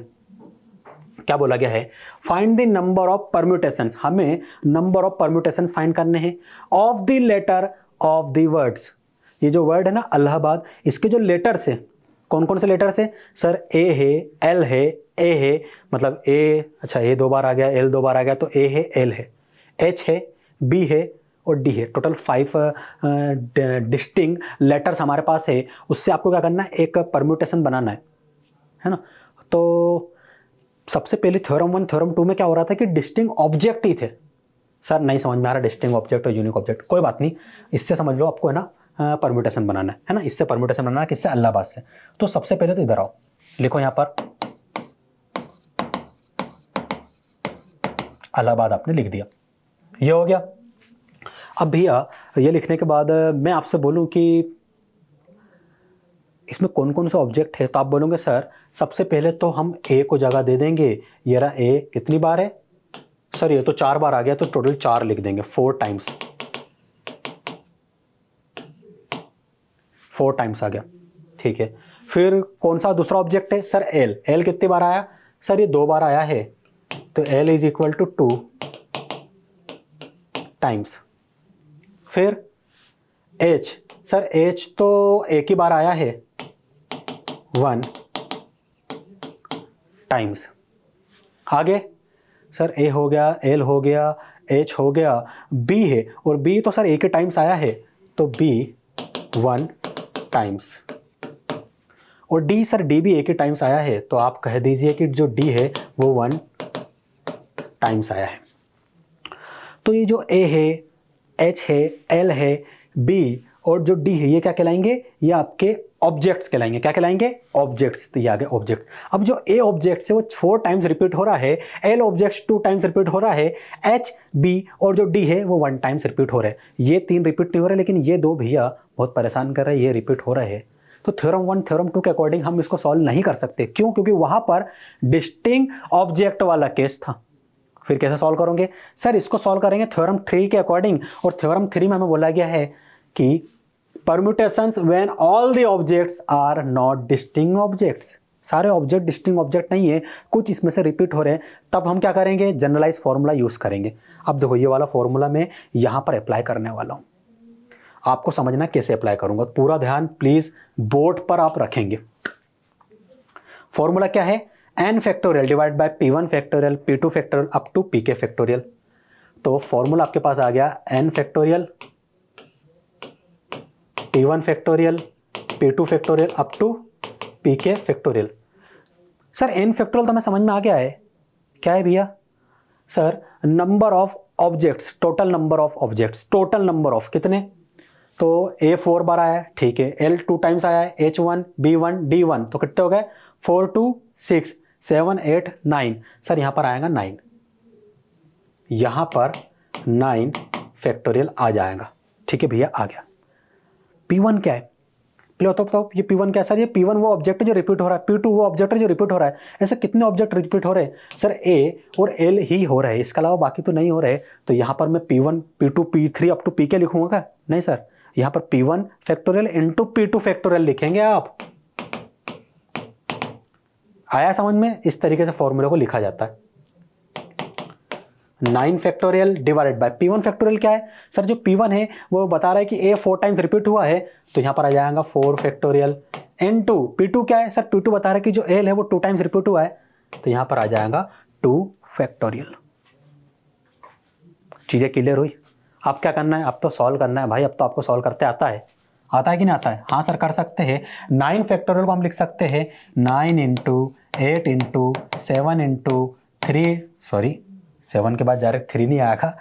क्या बोला गया है, find the number of permutations, हमें नंबर ऑफ परम्यूटेशन फाइंड करने हैं of the letter of the words. ये जो वर्ड है ना इलाहाबाद, इसके जो लेटर्स है, कौन कौन से लेटर्स है सर, ए है, एल है, ए है, मतलब ए, अच्छा ए 2 बार आ गया, एल 2 बार आ गया, तो ए है, एल है, एच है, बी है और डी है। टोटल 5 डिस्टिंक्ट लेटर्स हमारे पास है। उससे आपको क्या करना है, एक परम्यूटेशन बनाना है ना। तो सबसे पहले थ्योरम 1 थ्योरम 2 में क्या हो रहा था कि डिस्टिंक्ट ऑब्जेक्ट ही थे। सर नहीं समझ में आ रहा डिस्टिंक्ट ऑब्जेक्ट और यूनिक ऑब्जेक्ट, कोई बात नहीं, इससे समझ लो आपको है ना परम्यूटेशन बनाना है ना, इससे परम्यूटेशन बनाना है, किससे, इलाहाबाद से। तो सबसे पहले तो इधर आओ, लिखो यहाँ पर इलाहाबाद, आपने लिख दिया, ये हो गया। अब भैया ये लिखने के बाद मैं आपसे बोलूं कि इसमें कौन कौन से ऑब्जेक्ट है, तो आप बोलोगे सर सबसे पहले तो हम ए को जगह दे देंगे। ये रहा ए, कितनी बार है सर, ये तो 4 बार आ गया, तो टोटल 4 लिख देंगे, 4 टाइम्स आ गया, ठीक है। फिर कौन सा दूसरा ऑब्जेक्ट है सर, एल, एल कितनी बार आया सर, ये 2 बार आया है, तो L is equal to 2 times. फिर एच, सर एच तो एक ही बार आया है, 1 टाइम्स। आगे सर ए हो गया, एल हो गया, एच हो गया, बी है, और बी तो सर एक ही टाइम्स आया है, तो बी 1 टाइम्स। और डी, सर डी भी एक ही टाइम्स आया है, तो आप कह दीजिए कि जो डी है वो 1 टाइम्स आया है। तो ये जो ए है, एच है, एल है, बी और जो डी है, ये क्या कहलाएंगे, ये आपके ऑब्जेक्ट्स कहलाएंगे। क्या कहलाएंगे? ऑब्जेक्ट्स। तो ये आ गए ऑब्जेक्ट। अब जो ए ऑब्जेक्ट है वो 4 टाइम्स रिपीट हो रहा है, एल ऑब्जेक्ट्स 2 टाइम्स रिपीट हो रहा है, एच, बी और जो डी है वो 1 टाइम्स रिपीट हो रहे हैं। ये 3 रिपीट नहीं हो रहे, लेकिन ये 2 भैया बहुत परेशान कर रहे हैं, ये रिपीट हो रहे हैं। तो थ्योरम 1 थ्योरम 2 के अकॉर्डिंग हम इसको सॉल्व नहीं कर सकते। क्यों? क्योंकि वहां पर डिस्टिंक्ट ऑब्जेक्ट वाला केस था। फिर कैसे सॉल्व करोगे? सर इसको सॉल्व करेंगे थ्योरम 3 के अकॉर्डिंग, और थ्योरम 3 में हमें बोला गया है कि permutations when all the objects are not distinct objects. सारे ऑब्जेक्ट डिस्टिंक्ट ऑब्जेक्ट नहीं है, कुछ इसमें से रिपीट हो रहे हैं, तब हम क्या करेंगे? जनरलाइज फॉर्मूला यूज करेंगे। अब देखो ये वाला फॉर्मूला मैं यहां पर अप्लाई करने वाला हूं, आपको समझना कैसे अप्लाई करूंगा। पूरा ध्यान प्लीज बोर्ड पर आप रखेंगे। फॉर्मूला क्या है? n factorial divide by p1 factorial p2 factorial up to pk factorial. तो फॉर्मूला आपके पास आ गया n factorial p1 factorial p2 factorial up to pk factorial. Sir n factorial तो हमें समझ में आ गया है, क्या है भैया? Sir number of objects, total number of objects, total number of कितने? तो a 4 बार आया है, ठीक है, l 2 टाइम्स आया है, h1 b1 d1, तो कितने हो गए? 4 2 6 7 8 9। सर यहां पर आएगा 9, यहां पर 9 फैक्टोरियल आ जाएगा। ठीक है भैया, आ गया। p1 क्या है? पहले बताओ ये p1 क्या है? सर ये p1 वो ऑब्जेक्ट जो रिपीट हो रहा है, p2 वो ऑब्जेक्ट जो रिपीट हो रहा है। ऐसे कितने ऑब्जेक्ट रिपीट हो रहे हैं? सर a और l ही हो रहे हैं, इसके अलावा बाकी तो नहीं हो रहे। तो यहां पर मैं p1 p2 p3 up to pk लिखूंगा क्या? नहीं सर, यहां पर p1 factorial into p2 factorial लिखेंगे आप। आया समझ में? इस तरीके से फॉर्मूले को लिखा जाता है। 9 factorial divided by p1 factorial क्या है? सर जो p1 है वो बता रहा है कि a 4 टाइम्स रिपीट हुआ है, तो यहां पर आ जाएगा 4 फैक्टोरियल इनटू p2 क्या है? सर p2 बता रहा है कि जो l है वो 2 टाइम्स रिपीट हुआ है, तो यहां पर आ जाएगा 2 फैक्टोरियल। चीजें क्लियर हुई? अब क्या करना है? अब तो सॉल्व करना है भाई। अब तो आपको सॉल्व करते आता है। आता है कि नहीं आता है? हाँ सर कर सकते हैं। 9 फैक्टोरियल को हम लिख सकते हैं 9 इंटू 8 इंटू 7 इंटू 3, सॉरी 7 के बाद डायरेक्ट 3 नहीं आएगा,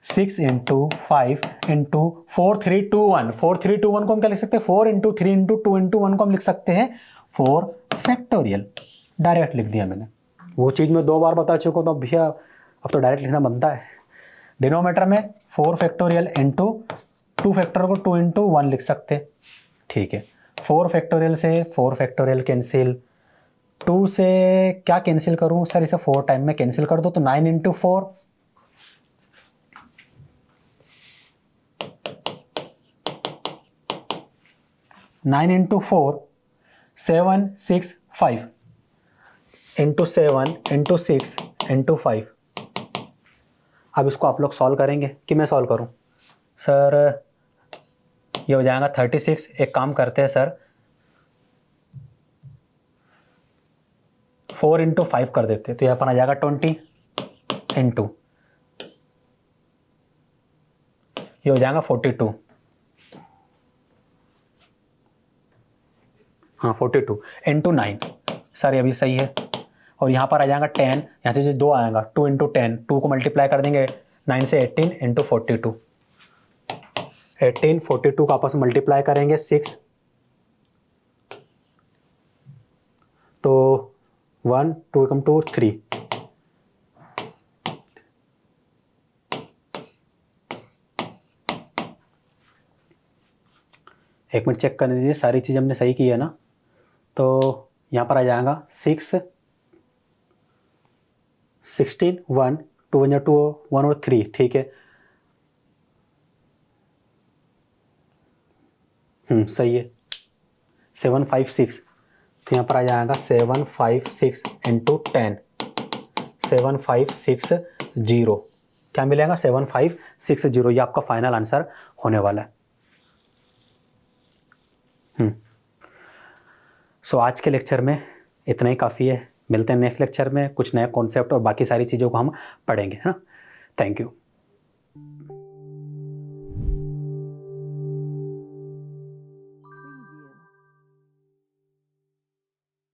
6 इंटू 5 इंटू 4 3 2 1। 4 3 2 1 को हम क्या लिख सकते हैं? 4 इंटू 3 इंटू 2 इंटू 1 को हम लिख सकते हैं 4 फैक्टोरियल। डायरेक्ट लिख दिया मैंने। वो चीज़ मैं 2 बार बता चुका हूँ, तो भैया अब तो डायरेक्ट लिखना बनता है। डिनोमीटर में 4 फैक्टोरियल इंटू 2 फैक्टोरियल को 2 इंटू 1 लिख सकते। ठीक है, 4 फैक्टोरियल से 4 फैक्टोरियल कैंसिल, 2 से क्या कैंसिल करूं? सर इसे 4 टाइम में कैंसिल कर दो, तो 9 into 4, 9 into 4 7 6 5 into 7 into 6 into 5। अब इसको आप लोग सॉल्व करेंगे कि मैं सॉल्व करूं? सर ये हो जाएगा 36। एक काम करते हैं सर, 4 इंटू 5 कर देते, तो यहाँ पर आ जाएगा 20 इंटू, ये हो जाएगा 42। हाँ 42 इंटू 9। सर ये भी सही है। और यहाँ पर आ जाएगा 10, यहाँ से जो 2 आएगा 2 इंटू 10, 2 को मल्टीप्लाई कर देंगे 9 से 18 इंटू 42, 18 42 को आपस में मल्टीप्लाई करेंगे 6, तो 1 2 कम 2 3। एक मिनट चेक करने दीजिए, सारी चीज़ हमने सही की है ना? तो यहाँ पर आ जाएगा 6 16 1 2 2 1 और 3। ठीक है, सही है। 7 5 6, तो यहाँ पर आ जाएगा 7 5 6 इंटू 10, 7 5 6 0। क्या मिलेगा? 7 5 6 0। ये आपका फाइनल आंसर होने वाला है। सो आज के लेक्चर में इतना ही काफ़ी है। मिलते हैं नेक्स्ट लेक्चर में, कुछ नए कॉन्सेप्ट और बाकी सारी चीज़ों को हम पढ़ेंगे, है ना? Thank you.